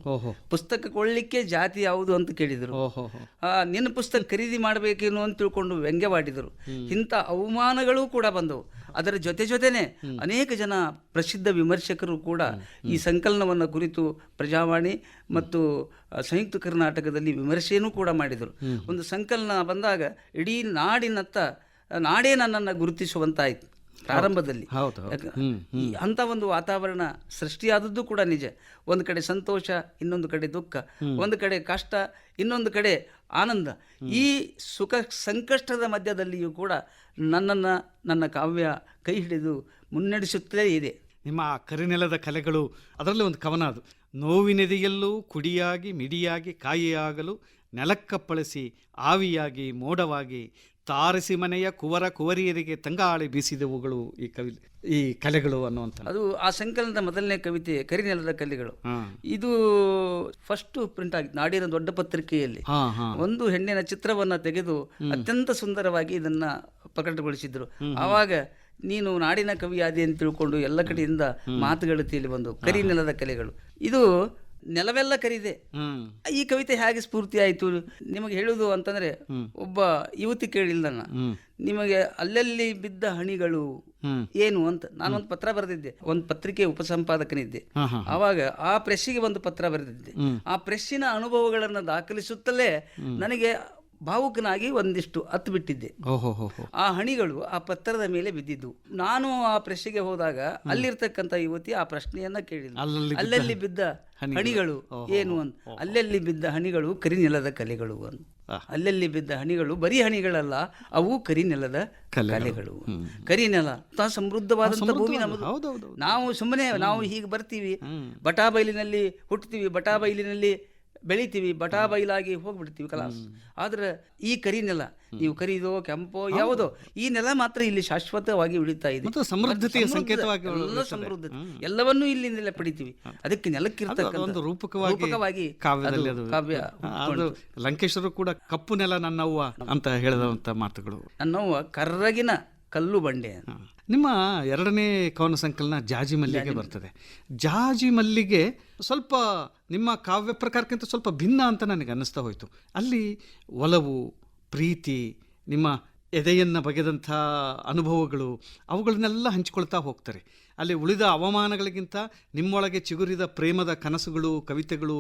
ಪುಸ್ತಕ ಕೊಳ್ಳಿಕ್ಕೆ ಜಾತಿ ಯಾವುದು ಅಂತ ಕೇಳಿದರು. ನಿನ್ನ ಪುಸ್ತಕ ಖರೀದಿ ಮಾಡಬೇಕೇನು ಅಂತ ತಿಳ್ಕೊಂಡು ವ್ಯಂಗ್ಯವಾಡಿದರು. ಇಂಥ ಅವಮಾನಗಳು ಕೂಡ ಬಂದವು. ಅದರ ಜೊತೆನೆ ಅನೇಕ ಜನ ಪ್ರಸಿದ್ಧ ವಿಮರ್ಶಕರು ಕೂಡ ಈ ಸಂಕಲನವನ್ನು ಕುರಿತು ಪ್ರಜಾವಾಣಿ ಮತ್ತು ಸಂಯುಕ್ತ ಕರ್ನಾಟಕದಲ್ಲಿ ವಿಮರ್ಶೆಯೂ ಕೂಡ ಮಾಡಿದರು. ಒಂದು ಸಂಕಲನ ಬಂದಾಗ ಇಡೀ ನಾಡೇ ನನ್ನನ್ನು ಗುರುತಿಸುವಂತಾಯಿತು ಪ್ರಾರಂಭದಲ್ಲಿ. ಅಂತ ಒಂದು ವಾತಾವರಣ ಸೃಷ್ಟಿಯಾದದ್ದು ಕೂಡ ನಿಜ. ಒಂದು ಕಡೆ ಸಂತೋಷ, ಇನ್ನೊಂದು ಕಡೆ ದುಃಖ, ಒಂದು ಕಡೆ ಕಷ್ಟ, ಇನ್ನೊಂದು ಕಡೆ ಆನಂದ. ಈ ಸುಖ ಸಂಕಷ್ಟದ ಮಧ್ಯದಲ್ಲಿಯೂ ಕೂಡ ನನ್ನ ಕಾವ್ಯ ಕೈ ಹಿಡಿದು ಮುನ್ನಡೆಸುತ್ತಲೇ ಇದೆ. ನಿಮ್ಮ ಕರಿನೆಲದ ಕಲೆಗಳು ಅದರಲ್ಲಿ ಒಂದು ಕವನ ಅದು. ನೋವಿನೆದೆಯಲ್ಲೂ ಕುಡಿಯಾಗಿ ಮಿಡಿಯಾಗಿ ಕಾಯಿಯಾಗಲು ನೆಲಕ್ಕಪ್ಪಳಿಸಿ ಆವಿಯಾಗಿ ಮೋಡವಾಗಿ ತಾರಸಿ ಮನೆಯ ಕುವರಿಯರಿಗೆ ತಂಗಾಳಿ ಬೀಸಿದವುಗಳು ಈ ಕಲೆಗಳು ಅನ್ನುವಂಥ ಅದು ಆ ಸಂಕಲನದ ಮೊದಲನೇ ಕವಿತೆ ಕರಿನೆಲದ ಕಲೆಗಳು. ಇದು ಫಸ್ಟ್ ಪ್ರಿಂಟ್ ಆಗಿತ್ತು ನಾಡಿನ ದೊಡ್ಡ ಪತ್ರಿಕೆಯಲ್ಲಿ. ಒಂದು ಹೆಣ್ಣಿನ ಚಿತ್ರವನ್ನ ತೆಗೆದು ಅತ್ಯಂತ ಸುಂದರವಾಗಿ ಇದನ್ನ ಪ್ರಕಟಗೊಳಿಸಿದ್ರು. ಆವಾಗ ನೀನು ನಾಡಿನ ಕವಿಯಾದಿ ಅಂತ ತಿಳ್ಕೊಂಡು ಎಲ್ಲ ಕಡೆಯಿಂದ ಮಾತುಗಳು ತೇಲಿ ಬಂದು ಕರಿನೆಲದ ಕಲೆಗಳು. ಇದು ನೆಲವೆಲ್ಲ ಕರಿದೆ. ಈ ಕವಿತೆ ಹೇಗೆ ಸ್ಫೂರ್ತಿ ಆಯಿತು ನಿಮಗೆ ಹೇಳುವುದು ಅಂತಂದ್ರೆ, ಒಬ್ಬ ಯುವತಿ ಕೇಳಿಲ್ಲ ನಿಮಗೆ ಅಲ್ಲಲ್ಲಿ ಬಿದ್ದ ಹಣಿಗಳು ಏನು ಅಂತ. ನಾನೊಂದು ಪತ್ರ ಬರೆದಿದ್ದೆ, ಒಂದು ಪತ್ರಿಕೆ ಉಪಸಂಪಾದಕನಿದ್ದೆ. ಆವಾಗ ಆ ಪ್ರೆಸ್ಸಿಗೆ ಒಂದು ಪತ್ರ ಬರೆದಿದ್ದೆ. ಆ ಪ್ರೆಸ್ಸಿನ ಅನುಭವಗಳನ್ನು ದಾಖಲಿಸುತ್ತಲೇ ನನಗೆ ಭಾವುಕನಾಗಿ ಒಂದಿಷ್ಟು ಹತ್ತು ಬಿಟ್ಟಿದ್ದೆ. ಓಹೋ ಹೋ. ಆ ಹಣಿಗಳು ಆ ಪತ್ರದ ಮೇಲೆ ಬಿದ್ದಿದ್ದು. ನಾನು ಆ ಪ್ರಶ್ನೆಗೆ ಹೋದಾಗ ಅಲ್ಲಿರ್ತಕ್ಕಂಥ ಯುವತಿ ಆ ಪ್ರಶ್ನೆಯನ್ನ ಕೇಳಿಲ್ಲ. ಅಲ್ಲಲ್ಲಿ ಬಿದ್ದ ಹಣಿಗಳು ಏನು ಅಂತ. ಅಲ್ಲಲ್ಲಿ ಬಿದ್ದ ಹಣಿಗಳು ಕರಿನೆಲದ ಕಲೆಗಳು ಅಂತ. ಅಲ್ಲಲ್ಲಿ ಬಿದ್ದ ಹಣಿಗಳು ಬರೀ ಹಣಿಗಳಲ್ಲ, ಅವು ಕರಿನೆಲದ ಕಲೆಗಳು. ಕರಿನೆಲ ಸಮೃದ್ಧವಾದಂಥ ಭೂಮಿ ನಮ್ಮದು. ನಾವು ಸುಮ್ಮನೆ ನಾವು ಹೀಗೆ ಬರ್ತೀವಿ, ಬಟಾಬೈಲಿನಲ್ಲಿ ಹುಟ್ಟುತ್ತೀವಿ, ಬಟಾಬೈಲಿನಲ್ಲಿ ಬೆಳಿತೀವಿ, ಬಟಾಬೈಲಾಗಿ ಹೋಗ್ಬಿಡ್ತೀವಿ ಕಲಾಸ್. ಆದ್ರೆ ಈ ಕರಿನೆಲ, ನೀವು ಕರಿದೋ ಕೆಂಪೋ ಯಾವುದೋ, ಈ ನೆಲ ಮಾತ್ರ ಇಲ್ಲಿ ಶಾಶ್ವತವಾಗಿ ಉಳಿತಾ ಇದೆ. ಸಮೃದ್ಧತೆಯ ಸಂಕೇತವಾಗಿ ಸಮೃದ್ಧತೆ ಎಲ್ಲವನ್ನೂ ಇಲ್ಲಿಂದಲೇ ಪಡಿತೀವಿ. ಅದಕ್ಕೆ ನೆಲಕ್ಕಿರ್ತಕ್ಕಂಥ ರೂಪಕವಾಗಿ ಕಾವ್ಯ. ಲಂಕೇಶ್ವರು ಕೂಡ ಕಪ್ಪು ನೆಲ ನನ್ನವ್ವ ಅಂತ ಹೇಳಿದಂತ ಮಾತುಗಳು. ನನ್ನವ್ವ ಕರ್ರಗಿನ ಕಲ್ಲು ಬಂಡೆ. ನಿಮ್ಮ ಎರಡನೇ ಕವನ ಸಂಕಲನ ಜಾಜಿ ಮಲ್ಲಿಗೆ ಬರ್ತದೆ. ಜಾಜಿ ಮಲ್ಲಿಗೆ ಸ್ವಲ್ಪ ನಿಮ್ಮ ಕಾವ್ಯ ಪ್ರಕಾರಕ್ಕಿಂತ ಸ್ವಲ್ಪ ಭಿನ್ನ ಅಂತ ನನಗೆ ಅನ್ನಿಸ್ತಾ ಹೋಯಿತು. ಅಲ್ಲಿ ಒಲವು, ಪ್ರೀತಿ, ನಿಮ್ಮ ಎದೆಯನ್ನು ಬಗೆದಂಥ ಅನುಭವಗಳು, ಅವುಗಳನ್ನೆಲ್ಲ ಹಂಚಿಕೊಳ್ತಾ ಹೋಗ್ತಾರೆ. ಅಲ್ಲಿ ಉಳಿದ ಅವಮಾನಗಳಿಗಿಂತ ನಿಮ್ಮೊಳಗೆ ಚಿಗುರಿದ ಪ್ರೇಮದ ಕನಸುಗಳು, ಕವಿತೆಗಳು,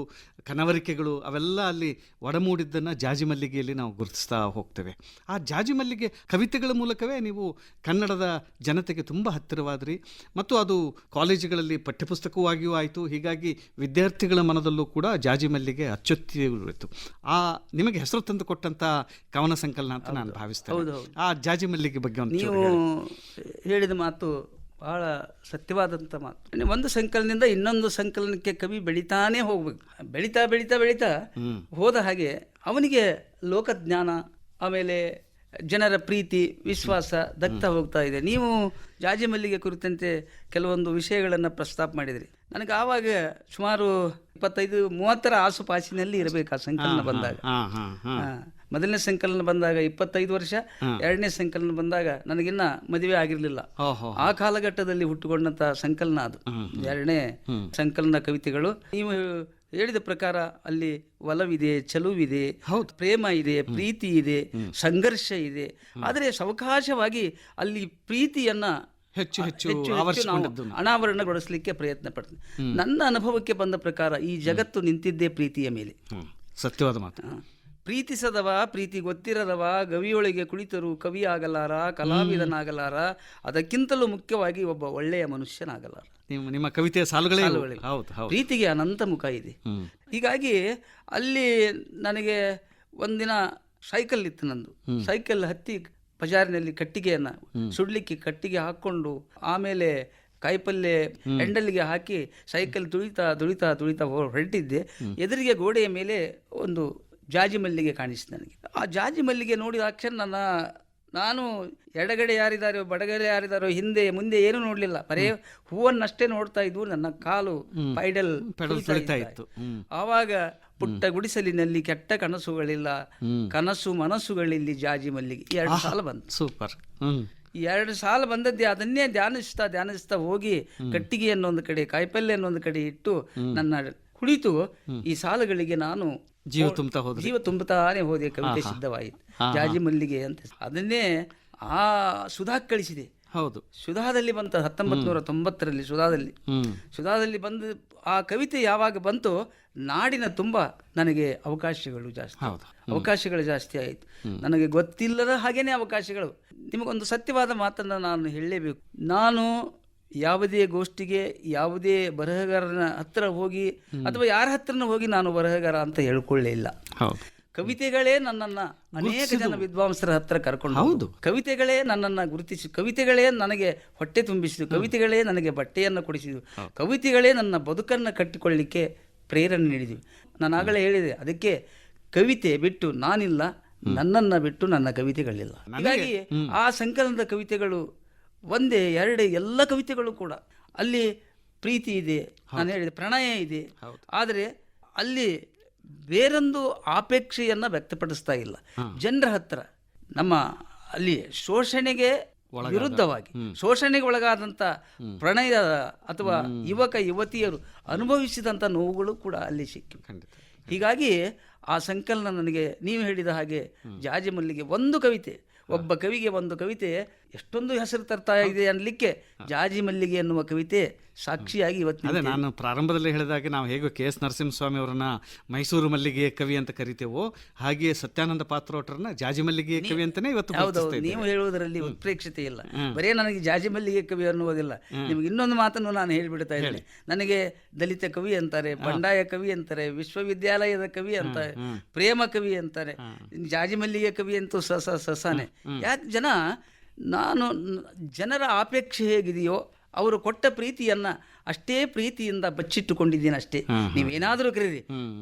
ಕನವರಿಕೆಗಳು ಅವೆಲ್ಲ ಅಲ್ಲಿ ಒಡಮೂಡಿದ್ದನ್ನು ಜಾಜಿ ಮಲ್ಲಿಗೆಯಲ್ಲಿ ನಾವು ಗುರುತಿಸ್ತಾ ಹೋಗ್ತೇವೆ. ಆ ಜಾಜಿ ಮಲ್ಲಿಗೆ ಕವಿತೆಗಳ ಮೂಲಕವೇ ನೀವು ಕನ್ನಡದ ಜನತೆಗೆ ತುಂಬ ಹತ್ತಿರವಾದ್ರಿ, ಮತ್ತು ಅದು ಕಾಲೇಜುಗಳಲ್ಲಿ ಪಠ್ಯಪುಸ್ತಕವಾಗಿಯೂ ಆಯಿತು. ಹೀಗಾಗಿ ವಿದ್ಯಾರ್ಥಿಗಳ ಮನದಲ್ಲೂ ಕೂಡ ಜಾಜಿ ಮಲ್ಲಿಗೆ ಅಚ್ಚೊತ್ತಿತ್ತು. ಆ ನಿಮಗೆ ಹೆಸರು ತಂದು ಕೊಟ್ಟಂಥ ಕವನ ಸಂಕಲನ ಅಂತ ನಾನು ಭಾವಿಸ್ತೇನೆ. ಆ ಜಾಜಿ ಮಲ್ಲಿಗೆ ಬಗ್ಗೆ ನೀವು ಹೇಳಿದ ಮಾತು ಬಹಳ ಸತ್ಯವಾದಂಥ ಮಾತು. ಒಂದು ಸಂಕಲನದಿಂದ ಇನ್ನೊಂದು ಸಂಕಲನಕ್ಕೆ ಕವಿ ಬೆಳಿತಾನೇ ಹೋಗ್ಬೇಕು. ಬೆಳೀತಾ ಬೆಳೀತಾ ಬೆಳೀತಾ ಹೋದ ಹಾಗೆ ಅವನಿಗೆ ಲೋಕಜ್ಞಾನ, ಆಮೇಲೆ ಜನರ ಪ್ರೀತಿ, ವಿಶ್ವಾಸ ದಕ್ತಾ ಹೋಗ್ತಾ ಇದೆ. ನೀವು ಜಾಜಿ ಮಲ್ಲಿಗೆ ಕುರಿತಂತೆ ಕೆಲವೊಂದು ವಿಷಯಗಳನ್ನು ಪ್ರಸ್ತಾಪ ಮಾಡಿದ್ರಿ. ನನಗೆ ಆವಾಗ ಸುಮಾರು 25-30 ಆಸುಪಾಸಿನಲ್ಲಿ ಇರಬೇಕು ಆ ಸಂಕಲನ ಬಂದಾಗ. ಮೊದಲನೇ ಸಂಕಲನ ಬಂದಾಗ 25 ವರ್ಷ, ಎರಡನೇ ಸಂಕಲನ ಬಂದಾಗ ನನಗಿನ್ನ ಮದುವೆ ಆಗಿರಲಿಲ್ಲ. ಆ ಕಾಲಘಟ್ಟದಲ್ಲಿ ಹುಟ್ಟುಕೊಂಡಂತ ಸಂಕಲನ ಅದು ಎರಡನೇ ಸಂಕಲನ ಕವಿತೆಗಳು. ನೀವು ಹೇಳಿದ ಪ್ರಕಾರ ಅಲ್ಲಿ ಒಲವಿದೆ, ಚಲುವಿದೆ, ಪ್ರೇಮ ಇದೆ, ಪ್ರೀತಿ ಇದೆ, ಸಂಘರ್ಷ ಇದೆ. ಆದರೆ ಸಾವಕಾಶವಾಗಿ ಅಲ್ಲಿ ಪ್ರೀತಿಯನ್ನ ಹೆಚ್ಚು ಅನಾವರಣಗೊಳಿಸಲಿಕ್ಕೆ ಪ್ರಯತ್ನ ಪಡ್ತೀನಿ. ನನ್ನ ಅನುಭವಕ್ಕೆ ಬಂದ ಪ್ರಕಾರ ಈ ಜಗತ್ತು ನಿಂತಿದ್ದೇ ಪ್ರೀತಿಯ ಮೇಲೆ. ಸತ್ಯವಾದ ಮಾತು. ಪ್ರೀತಿಸದವ, ಪ್ರೀತಿ ಗೊತ್ತಿರದವ, ಗವಿಯೊಳಗೆ ಕುಳಿತರು ಕವಿ ಆಗಲಾರ, ಕಲಾವಿದನಾಗಲಾರ, ಅದಕ್ಕಿಂತಲೂ ಮುಖ್ಯವಾಗಿ ಒಬ್ಬ ಒಳ್ಳೆಯ ಮನುಷ್ಯನಾಗಲಾರ. ನಿಮ್ಮ ಕವಿತೆಯ ಸಾಲುಗಳೇ ಪ್ರೀತಿಗೆ ಅನಂತ ಮುಖ ಇದೆ. ಹೀಗಾಗಿ ಅಲ್ಲಿ ನನಗೆ ಒಂದಿನ ಸೈಕಲ್ ಇತ್ತು ನಂದು. ಸೈಕಲ್ ಹತ್ತಿ ಬಜಾರಿನಲ್ಲಿ ಕಟ್ಟಿಗೆಯನ್ನು ಸುಡ್ಲಿಕ್ಕೆ ಕಟ್ಟಿಗೆ ಹಾಕ್ಕೊಂಡು, ಆಮೇಲೆ ಕಾಯಿಪಲ್ಯ ಹೆಂಡಲಿಗೆ ಹಾಕಿ ಸೈಕಲ್ ತುಳಿತಾ ತುಳಿತಾ ತುಳಿತಾ ಹೊರಟಿದ್ದೆ. ಎದುರಿಗೆ ಗೋಡೆಯ ಮೇಲೆ ಒಂದು ಜಾಜಿ ಮಲ್ಲಿಗೆ ಕಾಣಿಸ್ತು ನನಗೆ. ಆ ಜಾಜಿ ಮಲ್ಲಿಗೆ ನೋಡಿದ ತಕ್ಷಣ ನಾನು ಎಡಗಡೆ ಯಾರಿದ್ದಾರೋ ಬಡಗಡೆ ಯಾರಿದ್ದಾರೋ ಹಿಂದೆ ಮುಂದೆ ಏನು ನೋಡಲಿಲ್ಲ, ಬರೇ ಹೂವನ್ನಷ್ಟೇ ನೋಡ್ತಾ ಇದ್ವು. ನನ್ನ ಕಾಲು ಪೈಡಲ್ ಇತ್ತು. ಆವಾಗ ಪುಟ್ಟ ಗುಡಿಸಲಿನಲ್ಲಿ ಕೆಟ್ಟ ಕನಸುಗಳಿಲ್ಲ, ಕನಸು ಮನಸ್ಸುಗಳಿಲ್ಲಿ ಜಾಜಿ ಮಲ್ಲಿಗೆ. 2 ಸಾಲ ಬಂತು. ಸೂಪರ್. 2 ಸಾಲ ಬಂದದ್ದೇ ಅದನ್ನೇ ಧ್ಯಾನಿಸ್ತಾ ಹೋಗಿ ಕಟ್ಟಿಗೆಯನ್ನು ಒಂದು ಕಡೆ, ಕಾಯಿಪಲ್ಯ ಅನ್ನೊಂದು ಕಡೆ ಇಟ್ಟು ನನ್ನ ಕುಳಿತು ಈ ಸಾಲುಗಳಿಗೆ ನಾನು ಜೀವ ತುಂಬುತ್ತಾನೆ ಹೋದೆ. ಕವಿತೆ ಸಿದ್ಧವಾಯಿತು, ಜಾಜಿ ಮಲ್ಲಿಗೆ ಅಂತ. ಅದನ್ನೇ ಆ ಸುಧಾ ಕಳಿಸಿದೆ. ಹೌದು, ಸುಧಾದಲ್ಲಿ ಬಂತ 1990ರಲ್ಲಿ ಸುಧಾದಲ್ಲಿ ಬಂದು ಆ ಕವಿತೆ ಯಾವಾಗ ಬಂತು, ನಾಡಿನ ತುಂಬ ನನಗೆ ಅವಕಾಶಗಳು ಜಾಸ್ತಿ ಆಯಿತು. ನನಗೆ ಗೊತ್ತಿಲ್ಲದ ಹಾಗೇನೆ ಅವಕಾಶಗಳು. ನಿಮಗೊಂದು ಸತ್ಯವಾದ ಮಾತನ್ನು ನಾನು ಹೇಳಲೇಬೇಕು. ನಾನು ಯಾವುದೇ ಗೋಷ್ಠಿಗೆ, ಯಾವುದೇ ಬರಹಗಾರನ ಹತ್ರ ಹೋಗಿ ಅಥವಾ ಯಾರ ಹತ್ರನ ಹೋಗಿ ನಾನು ಬರಹಗಾರ ಅಂತ ಹೇಳ್ಕೊಳ್ಳೇ ಇಲ್ಲ. ಕವಿತೆಗಳೇ ನನ್ನನ್ನು ಅನೇಕ ಜನ ವಿದ್ವಾಂಸರ ಹತ್ರ ಕರ್ಕೊಂಡು, ಕವಿತೆಗಳೇ ನನ್ನನ್ನು ಗುರುತಿಸಿ, ಕವಿತೆಗಳೇ ನನಗೆ ಹೊಟ್ಟೆ ತುಂಬಿಸಿತು, ಕವಿತೆಗಳೇ ನನಗೆ ಬಟ್ಟೆಯನ್ನು ಕೊಡಿಸಿದ್ವು, ಕವಿತೆಗಳೇ ನನ್ನ ಬದುಕನ್ನು ಕಟ್ಟಿಕೊಳ್ಳಲಿಕ್ಕೆ ಪ್ರೇರಣೆ ನೀಡಿದ್ವಿ. ನಾನು ಆಗಲೇ ಹೇಳಿದೆ, ಅದಕ್ಕೆ ಕವಿತೆ ಬಿಟ್ಟು ನಾನಿಲ್ಲ, ನನ್ನನ್ನು ಬಿಟ್ಟು ನನ್ನ ಕವಿತೆಗಳಿಲ್ಲ. ಹೀಗಾಗಿ ಆ ಸಂಕಲನದ ಕವಿತೆಗಳು ಒಂದೇ ಎರಡೇ ಎಲ್ಲ ಕವಿತೆಗಳು ಕೂಡ ಅಲ್ಲಿ ಪ್ರೀತಿ ಇದೆ, ನಾನು ಹೇಳಿದೆ ಪ್ರಣಯ ಇದೆ. ಆದರೆ ಅಲ್ಲಿ ಬೇರೊಂದು ಆಪೇಕ್ಷೆಯನ್ನು ವ್ಯಕ್ತಪಡಿಸ್ತಾ ಇಲ್ಲ ಜನರ ಹತ್ರ. ನಮ್ಮ ಅಲ್ಲಿ ಶೋಷಣೆಗೆ ವಿರುದ್ಧವಾಗಿ, ಶೋಷಣೆಗೆ ಒಳಗಾದಂಥ ಪ್ರಣಯ ಅಥವಾ ಯುವಕ ಯುವತಿಯರು ಅನುಭವಿಸಿದಂಥ ನೋವುಗಳು ಕೂಡ ಅಲ್ಲಿ ಸಿಕ್ಕಿವೆ. ಹೀಗಾಗಿ ಆ ಸಂಕಲನ ನನಗೆ ನೀವು ಹೇಳಿದ ಹಾಗೆ ಜಾಜಿ ಮಲ್ಲಿಗೆ ಒಂದು ಕವಿತೆ, ಒಬ್ಬ ಕವಿಗೆ ಒಂದು ಕವಿತೆ ಎಷ್ಟೊಂದು ಹೆಸರು ತರ್ತಾ ಇದೆ ಅನ್ನಲಿಕ್ಕೆ ಜಾಜಿ ಮಲ್ಲಿಗೆ ಎನ್ನುವ ಕವಿತೆ ಸಾಕ್ಷಿಯಾಗಿ ಇವತ್ತು. ಅದೇ ನಾನು ಪ್ರಾರಂಭದಲ್ಲಿ ಹೇಳಿದಾಗೆ ನಾವು ಹೇಗೆ KS ನರಸಿಂಹಸ್ವಾಮಿ ಅವರನ್ನ ಮೈಸೂರು ಮಲ್ಲಿಗೆಯ ಕವಿ ಅಂತ ಕರಿತೇವೋ, ಹಾಗೆ ಸತ್ಯಾನಂದ ಪಾತ್ರೋಟರನ್ನ ಜಾಜಿ ಮಲ್ಲಿಗೆಯ ಕವಿ ಅಂತಾನೆ ಇವತ್ತು ಹೌದೌದು, ನೀವು ಹೇಳುವುದರಲ್ಲಿ ಉತ್ಪ್ರೇಕ್ಷತೆ ಇಲ್ಲ. ಬರೇ ನನಗೆ ಜಾಜಿ ಮಲ್ಲಿಗೆ ಕವಿ ಅನ್ನುವುದಿಲ್ಲ. ನಿಮ್ಗೆ ಇನ್ನೊಂದು ಮಾತನ್ನು ನಾನು ಹೇಳಿಬಿಡ್ತಾ ಇದ್ದೇನೆ. ನನಗೆ ದಲಿತ ಕವಿ ಅಂತಾರೆ, ಬಂಡಾಯ ಕವಿ ಅಂತಾರೆ, ವಿಶ್ವವಿದ್ಯಾಲಯದ ಕವಿ ಅಂತಾರೆ, ಪ್ರೇಮ ಕವಿ ಅಂತಾರೆ, ಜಾಜಿ ಮಲ್ಲಿಗೆ ಕವಿ ಅಂತೂ ಸಸಾನೆ. ಯಾಕೆ ನಾನು ಜನರ ಅಪೇಕ್ಷೆ ಹೇಗಿದೆಯೋ ಅವರು ಕೊಟ್ಟ ಪ್ರೀತಿಯನ್ನ ಅಷ್ಟೇ ಪ್ರೀತಿಯಿಂದ ಬಚ್ಚಿಟ್ಟುಕೊಂಡಿದ್ದೀನಿ ಅಷ್ಟೇ. ನೀವೇನಾದರೂ ಕರೀರಿ,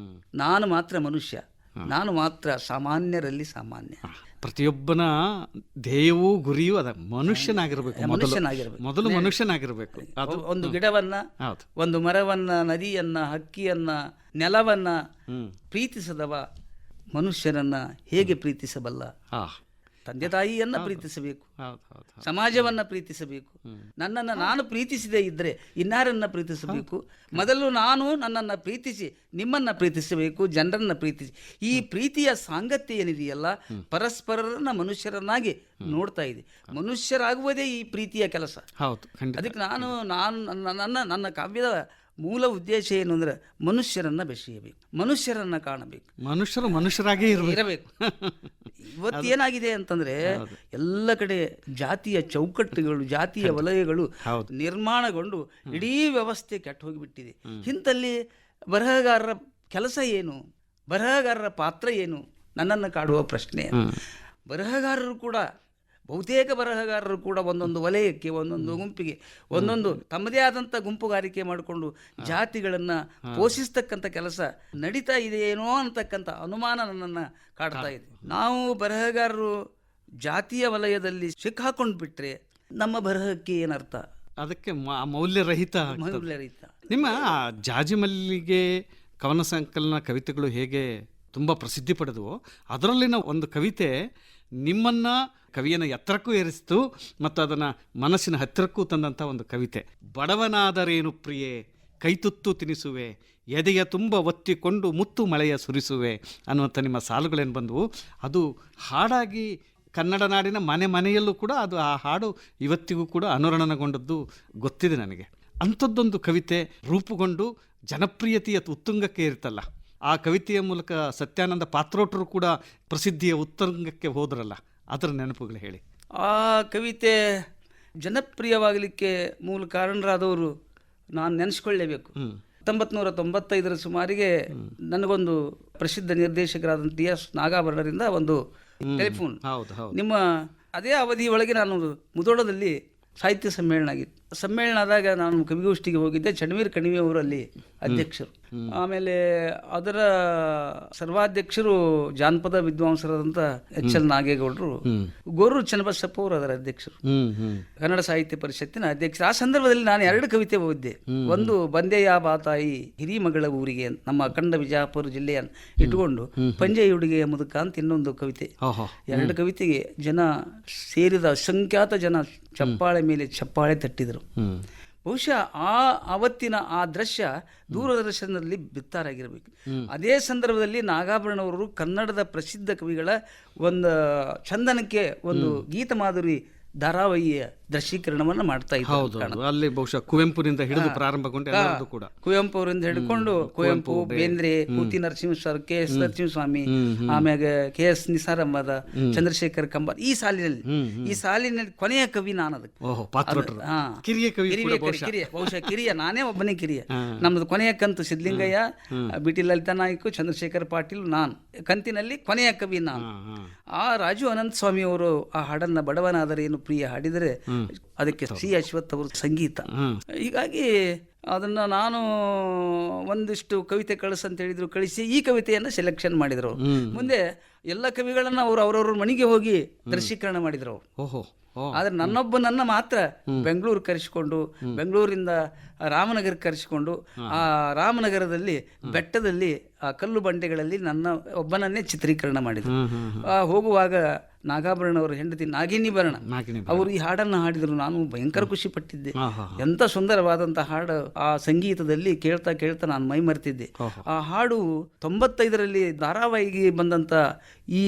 ನಾನು ಮಾತ್ರ ಮನುಷ್ಯ, ನಾನು ಮಾತ್ರ ಸಾಮಾನ್ಯರಲ್ಲಿ ಸಾಮಾನ್ಯ. ಪ್ರತಿಯೊಬ್ಬನ ಧ್ಯೇಯವೂ ಗುರಿಯೂ ಅದ ಮನುಷ್ಯನಾಗಿರ್ಬೇಕು, ಮೊದಲು ಮನುಷ್ಯನಾಗಿರ್ಬೇಕು. ಒಂದು ಗಿಡವನ್ನ, ಒಂದು ಮರವನ್ನ, ನದಿಯನ್ನ, ಹಕ್ಕಿಯನ್ನ, ನೆಲವನ್ನ ಪ್ರೀತಿಸದವ ಮನುಷ್ಯನನ್ನ ಹೇಗೆ ಪ್ರೀತಿಸಬಲ್ಲ? ತಂದೆ ತಾಯಿಯನ್ನ ಪ್ರೀತಿಸಬೇಕು, ಸಮಾಜವನ್ನ ಪ್ರೀತಿಸಬೇಕು. ನನ್ನನ್ನು ನಾನು ಪ್ರೀತಿಸದೇ ಇದ್ದರೆ ಇನ್ನಾರನ್ನ ಪ್ರೀತಿಸಬೇಕು? ಮೊದಲು ನಾನು ನನ್ನನ್ನು ಪ್ರೀತಿಸಿ ನಿಮ್ಮನ್ನ ಪ್ರೀತಿಸಬೇಕು, ಜನರನ್ನ ಪ್ರೀತಿಸಿ. ಈ ಪ್ರೀತಿಯ ಸಾಂಗತ್ಯ ಏನಿದೆಯಲ್ಲ, ಪರಸ್ಪರರನ್ನ ಮನುಷ್ಯರನ್ನಾಗಿ ನೋಡ್ತಾ ಇದೆ. ಮನುಷ್ಯರಾಗುವುದೇ ಈ ಪ್ರೀತಿಯ ಕೆಲಸ. ಅದಕ್ಕೆ ನಾನು ನನ್ನ ಕಾವ್ಯದ ಮೂಲ ಉದ್ದೇಶ ಏನು ಅಂದ್ರೆ ಮನುಷ್ಯರನ್ನ ಬೆಸೆಯಬೇಕು, ಮನುಷ್ಯರನ್ನ ಕಾಣಬೇಕು, ಮನುಷ್ಯರು ಮನುಷ್ಯರಾಗೇ ಇರಬೇಕು. ಇವತ್ತೇನಾಗಿದೆ ಅಂತಂದ್ರೆ ಎಲ್ಲ ಕಡೆ ಜಾತಿಯ ಚೌಕಟ್ಟುಗಳು, ಜಾತಿಯ ವಲಯಗಳು ನಿರ್ಮಾಣಗೊಂಡು ಇಡೀ ವ್ಯವಸ್ಥೆ ಕೆಟ್ಟು ಹೋಗಿಬಿಟ್ಟಿದೆ. ಇಂಥಲ್ಲಿ ಬರಹಗಾರರ ಕೆಲಸ ಏನು, ಬರಹಗಾರರ ಪಾತ್ರ ಏನು ನನ್ನನ್ನು ಕಾಡುವ ಪ್ರಶ್ನೆ. ಬರಹಗಾರರು ಕೂಡ, ಬಹುತೇಕ ಬರಹಗಾರರು ಕೂಡ ಒಂದೊಂದು ವಲಯಕ್ಕೆ, ಒಂದೊಂದು ಗುಂಪಿಗೆ, ಒಂದೊಂದು ತಮ್ಮದೇ ಆದಂಥ ಗುಂಪುಗಾರಿಕೆ ಮಾಡಿಕೊಂಡು ಜಾತಿಗಳನ್ನು ಪೋಷಿಸ್ತಕ್ಕಂಥ ಕೆಲಸ ನಡೀತಾ ಇದೆಯೇನೋ ಅಂತಕ್ಕಂಥ ಅನುಮಾನ ನನ್ನನ್ನು ಕಾಡ್ತಾ ಇದೆ. ನಾವು ಬರಹಗಾರರು ಜಾತಿಯ ವಲಯದಲ್ಲಿ ಸಿಕ್ಕಾಕೊಂಡು ಬಿಟ್ರೆ ನಮ್ಮ ಬರಹಕ್ಕೆ ಏನರ್ಥ? ಅದಕ್ಕೆ ಮೌಲ್ಯರಹಿತ. ನಿಮ್ಮ ಜಾಜಿ ಮಲ್ಲಿಗೆ ಕವನ ಸಂಕಲನ ಕವಿತೆಗಳು ಹೇಗೆ ತುಂಬ ಪ್ರಸಿದ್ಧಿ ಪಡೆದವು, ಅದರಲ್ಲಿನ ಒಂದು ಕವಿತೆ ನಿಮ್ಮನ್ನ ಕವಿಯನ್ನು ಎತ್ತರಕ್ಕೂ ಏರಿಸಿತು ಮತ್ತು ಅದನ್ನು ಮನಸ್ಸಿನ ಹತ್ತಿರಕ್ಕೂ ತಂದಂಥ ಒಂದು ಕವಿತೆ. ಬಡವನಾದರೇನು ಪ್ರಿಯೆ, ಕೈತುತ್ತು ತಿನಿಸುವೆ, ಎದೆಯ ತುಂಬ ಒತ್ತಿಕೊಂಡು ಮುತ್ತು ಮಳೆಯ ಸುರಿಸುವೆ ಅನ್ನುವಂಥ ನಿಮ್ಮ ಸಾಲುಗಳೇನು ಬಂದವು, ಅದು ಹಾಡಾಗಿ ಕನ್ನಡ ನಾಡಿನ ಮನೆಯಲ್ಲೂ ಕೂಡ ಅದು ಆ ಹಾಡು ಇವತ್ತಿಗೂ ಕೂಡ ಅನುರಣನಗೊಂಡದ್ದು ಗೊತ್ತಿದೆ ನನಗೆ. ಅಂಥದ್ದೊಂದು ಕವಿತೆ ರೂಪುಗೊಂಡು ಜನಪ್ರಿಯತೆಯ ಉತ್ತುಂಗಕ್ಕೆ ಇರ್ತಲ್ಲ, ಆ ಕವಿತೆಯ ಮೂಲಕ ಸತ್ಯಾನಂದ ಪಾತ್ರೋಟರು ಕೂಡ ಪ್ರಸಿದ್ಧಿಯ ಉತ್ತುಂಗಕ್ಕೆ ಹೋದ್ರಲ್ಲ, ಅದರ ನೆನಪುಗಳು ಹೇಳಿ. ಆ ಕವಿತೆ ಜನಪ್ರಿಯವಾಗಲಿಕ್ಕೆ ಮೂಲ ಕಾರಣರಾದವರು ನಾನು ನೆನೆಸ್ಕೊಳ್ಳೇಬೇಕು. 1995 ಸುಮಾರಿಗೆ ನನಗೊಂದು ಪ್ರಸಿದ್ಧ ನಿರ್ದೇಶಕರಾದ TS ನಾಗಾಭರಣರಿಂದ ಒಂದು ಟೆಲಿಫೋನ್, ನಿಮ್ಮ ಅದೇ ಅವಧಿಯೊಳಗೆ ನಾನು ಮುಧೋಳದಲ್ಲಿ ಸಾಹಿತ್ಯ ಸಮ್ಮೇಳನ ಆದಾಗ ನಾನು ಕವಿಗೋಷ್ಠಿಗೆ ಹೋಗಿದ್ದೆ. ಚಣವೀರ್ ಕಣಿವೆ ಅವರು ಅಲ್ಲಿ ಅಧ್ಯಕ್ಷರು. ಆಮೇಲೆ ಅದರ ಸರ್ವಾಧ್ಯಕ್ಷರು ಜಾನಪದ ವಿದ್ವಾಂಸರಾದಂಥ HL ನಾಗೇಗೌಡರು, ಗೋರೂರು ಚನ್ನಬಸಪ್ಪ ಅವರು ಅದರ ಅಧ್ಯಕ್ಷರು, ಕನ್ನಡ ಸಾಹಿತ್ಯ ಪರಿಷತ್ತಿನ ಅಧ್ಯಕ್ಷರು. ಆ ಸಂದರ್ಭದಲ್ಲಿ ನಾನು 2 ಕವಿತೆ ಓದಿದ್ದೆ. ಒಂದು ಬಂದೆಯ ಬಾತಾಯಿ ಹಿರಿಮಗಳ ಊರಿಗೆ, ನಮ್ಮ ಅಖಂಡ ವಿಜಯಪುರ ಜಿಲ್ಲೆಯನ್ನು ಇಟ್ಟುಕೊಂಡು ಪಂಜೆ ಹುಡುಗಿಯ ಮುದುಕ ಅಂತ ಇನ್ನೊಂದು ಕವಿತೆ. 2 ಕವಿತೆಗೆ ಜನ ಸೇರಿದ ಅಸಂಖ್ಯಾತ ಜನ ಚಪ್ಪಾಳೆ ಮೇಲೆ ಚಪ್ಪಾಳೆ ತಟ್ಟಿದರು. ಬಹುಶಃ ಅವತ್ತಿನ ಆ ದೃಶ್ಯ ದೂರದರ್ಶನದಲ್ಲಿ ಬಿತ್ತಾರಾಗಿರಬೇಕು. ಅದೇ ಸಂದರ್ಭದಲ್ಲಿ ನಾಗಾಭರಣವರು ಕನ್ನಡದ ಪ್ರಸಿದ್ಧ ಕವಿಗಳ ಒಂದು ಚಂದನಕ್ಕೆ ಒಂದು ಗೀತ ಮಾಧುರಿ ಧಾರಾವಾಹಿಯ ದೃಶ್ಯೀಕರಣವನ್ನು ಮಾಡ್ತಾ ಇದ್ದಾರೆ. ಅಲ್ಲಿ ಬಹುಶಃ ಕುವೆಂಪುರಿಂದ ಹಿಡಿದು ಪ್ರಾರಂಭಗೊಂಡು ಕುವೆಂಪು ಅವರಿಂದ ಹಿಡ್ಕೊಂಡು ಕುವೆಂಪು, ಬೇಂದ್ರೆ, ಕೂತಿ ನರಸಿಂಹ, KS ನರಸಿಂಹಸ್ವಾಮಿ, ಆಮ್ಯಾಗ KS ನಿಸಾರ್ ಅಹಮದ, ಚಂದ್ರಶೇಖರ್ ಕಂಬಾರ್, ಈ ಸಾಲಿನಲ್ಲಿ ಕೊನೆಯ ಕವಿ ನಾನು. ಅದಕ್ಕೆ ಬಹುಶಃ ಕಿರಿಯ, ನಾನೇ ಒಬ್ಬನೇ ಕಿರಿಯ. ನಮ್ದು ಕೊನೆಯ ಕಂತು ಸಿದ್ಲಿಂಗಯ್ಯ, BT ಲಲಿತಾ ನಾಯ್ಕ, ಚಂದ್ರಶೇಖರ್ ಪಾಟೀಲ್, ನಾನು ಕಂತಿನಲ್ಲಿ ಕೊನೆಯ ಕವಿ ನಾನು. ಆ ರಾಜು ಅನಂತ ಸ್ವಾಮಿ ಅವರು ಆ ಹಾಡನ್ನ ಬಡವನಾದರೇನು ಪ್ರಿಯ ಹಾಡಿದರೆ ಅದಕ್ಕೆ C. ಅಶ್ವಥ್ ಅವರು ಸಂಗೀತ. ಹೀಗಾಗಿ ಅದನ್ನು ನಾನು ಒಂದಿಷ್ಟು ಕವಿತೆ ಕಳಿಸಂತ ಹೇಳಿದ್ರು, ಕಳಿಸಿ ಈ ಕವಿತೆಯನ್ನು ಸೆಲೆಕ್ಷನ್ ಮಾಡಿದ್ರು. ಮುಂದೆ ಎಲ್ಲ ಕವಿಗಳನ್ನ ಅವರು ಅವರವ್ರ ಮನೆಗೆ ಹೋಗಿ ದೃಶ್ಯೀಕರಣ ಮಾಡಿದ್ರು ಅವರು. ಆದ್ರೆ ನನ್ನೊಬ್ಬನನ್ನ ಮಾತ್ರ ಬೆಂಗಳೂರು ಕರೆಸಿಕೊಂಡು, ಬೆಂಗಳೂರಿಂದ ರಾಮನಗರ ಕರೆಸಿಕೊಂಡು, ಆ ರಾಮನಗರದಲ್ಲಿ ಬೆಟ್ಟದಲ್ಲಿ ಆ ಕಲ್ಲು ಬಂಡೆಗಳಲ್ಲಿ ನನ್ನ ಒಬ್ಬನನ್ನೇ ಚಿತ್ರೀಕರಣ ಮಾಡಿದ್ರು. ಹೋಗುವಾಗ ನಾಗಾಭರಣ ಅವರ ಹೆಂಡತಿ ನಾಗಿನಿಭರಣ ಅವರು ಈ ಹಾಡನ್ನು ಹಾಡಿದರು. ನಾನು ಭಯಂಕರ ಖುಷಿ ಪಟ್ಟಿದ್ದೆ. ಎಂಥ ಸುಂದರವಾದಂಥ ಹಾಡು. ಆ ಸಂಗೀತದಲ್ಲಿ ಕೇಳ್ತಾ ಕೇಳ್ತಾ ನಾನು ಮೈ ಮರೆತಿದ್ದೆ. ಆ ಹಾಡು 95ರಲ್ಲಿ ಧಾರಾವಾಹಿಗೆ ಬಂದಂಥ ಈ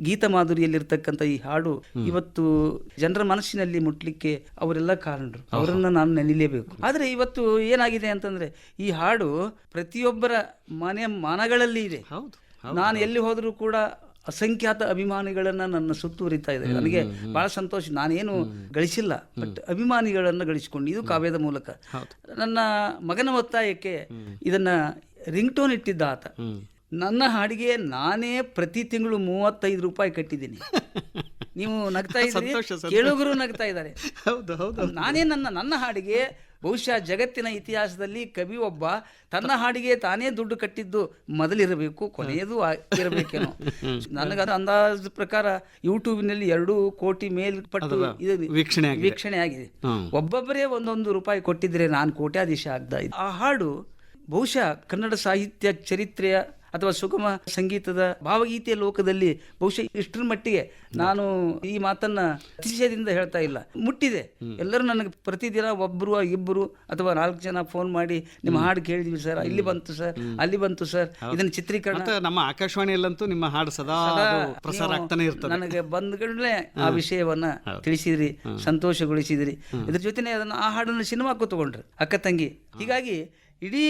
ಗೀತ ಮಾಧುರಿಯಲ್ಲಿರ್ತಕ್ಕಂಥ ಈ ಹಾಡು ಇವತ್ತು ಜನರ ಮನಸ್ಸಿನಲ್ಲಿ ಮುಟ್ಲಿಕ್ಕೆ ಅವರೆಲ್ಲ ಕಾರಣರು. ಅವರನ್ನು ನಾನು ನೆನಲೇಬೇಕು. ಆದರೆ ಇವತ್ತು ಏನಾಗಿದೆ ಅಂತಂದ್ರೆ ಈ ಹಾಡು ಪ್ರತಿಯೊಬ್ಬರ ಮನಗಳಲ್ಲಿ ಇದೆ. ನಾನು ಎಲ್ಲಿ ಹೋದರೂ ಕೂಡ ಅಸಂಖ್ಯಾತ ಅಭಿಮಾನಿಗಳನ್ನ ನನ್ನ ಸುತ್ತುವರಿತಾ ಇದೆ. ನನಗೆ ಬಹಳ ಸಂತೋಷ. ನಾನೇನು ಗಳಿಸಿಲ್ಲ, ಬಟ್ ಅಭಿಮಾನಿಗಳನ್ನು ಗಳಿಸಿಕೊಂಡು ಇದು ಕಾವ್ಯದ ಮೂಲಕ. ನನ್ನ ಮಗನ ಒತ್ತಾಯಕ್ಕೆ ಇದನ್ನ ರಿಂಗ್ ಟೋನ್ ಇಟ್ಟಿದ್ದ ಆತ. ನನ್ನ ಹಾಡಿಗೆ ನಾನೇ ಪ್ರತಿ ತಿಂಗಳು 35 ರೂಪಾಯಿ ಕಟ್ಟಿದ್ದೀನಿ. ನೀವು ನಗ್ತಾ ಇದ್ದೀರಿ, ಕೇಳುಗರು ನಗ್ತಾ ಇದ್ದಾರೆ. ನಾನೇ ನನ್ನ ಹಾಡಿಗೆ ಬಹುಶಃ ಜಗತ್ತಿನ ಇತಿಹಾಸದಲ್ಲಿ ಕವಿ ಒಬ್ಬ ತನ್ನ ಹಾಡಿಗೆ ತಾನೇ ದುಡ್ಡು ಕಟ್ಟಿದ್ದು ಮೊದಲಿರಬೇಕು, ಕೊನೆಯದು ಇರಬೇಕೇನೋ. ನನಗದು ಅಂದಾಜು ಪ್ರಕಾರ ಯೂಟ್ಯೂಬ್ನಲ್ಲಿ 2 ಕೋಟಿ ಮೇಲ್ಪಟ್ಟು ವೀಕ್ಷಣೆ ಆಗಿದೆ. ಒಬ್ಬೊಬ್ಬರೇ 1 ರೂಪಾಯಿ ಕೊಟ್ಟಿದ್ರೆ ನಾನು ಕೋಟ್ಯಾಧೀಶ ಆಗ್ತಾ ಇದ್ದೆ. ಆ ಹಾಡು ಬಹುಶಃ ಕನ್ನಡ ಸಾಹಿತ್ಯ ಚರಿತ್ರೆಯ ಅಥವಾ ಸುಗಮ ಸಂಗೀತದ ಭಾವಗೀತೆಯ ಲೋಕದಲ್ಲಿ ಬಹುಶಃ ಇಷ್ಟರ ಮಟ್ಟಿಗೆ, ನಾನು ಈ ಮಾತನ್ನ ಅತಿಶಯದಿಂದ ಹೇಳ್ತಾ ಇಲ್ಲ, ಮುಟ್ಟಿದೆ. ಎಲ್ಲರೂ ನನಗೆ ಪ್ರತಿದಿನ ಒಬ್ಬರು ಇಬ್ಬರು ಅಥವಾ 4 ಜನ ಫೋನ್ ಮಾಡಿ ನಿಮ್ಮ ಹಾಡು ಕೇಳಿದ್ವಿ ಸರ್, ಇಲ್ಲಿ ಬಂತು ಸರ್, ಅಲ್ಲಿ ಬಂತು ಸರ್, ಇದನ್ನ ಚಿತ್ರೀಕರಣ. ನಮ್ಮ ಆಕಾಶವಾಣಿಯಲ್ಲಂತೂ ನಿಮ್ಮ ಹಾಡು ಸದಾ ಪ್ರಸಾರ ಆಗ್ತಾನೆ ಇರ್ತದೆ. ನನಗೆ ಬಂದ್ಗಳೇ ಆ ವಿಷಯವನ್ನ ತಿಳಿಸಿದ್ರಿ, ಸಂತೋಷಗೊಳಿಸಿದ್ರಿ. ಇದ್ರ ಜೊತೆನೆ ಅದನ್ನ ಆ ಹಾಡನ್ನು ಸಿನಿಮಾಕ್ಕೂ ತಗೊಂಡ್ರಿ ಅಕ್ಕ ತಂಗಿ. ಹೀಗಾಗಿ ಇಡೀ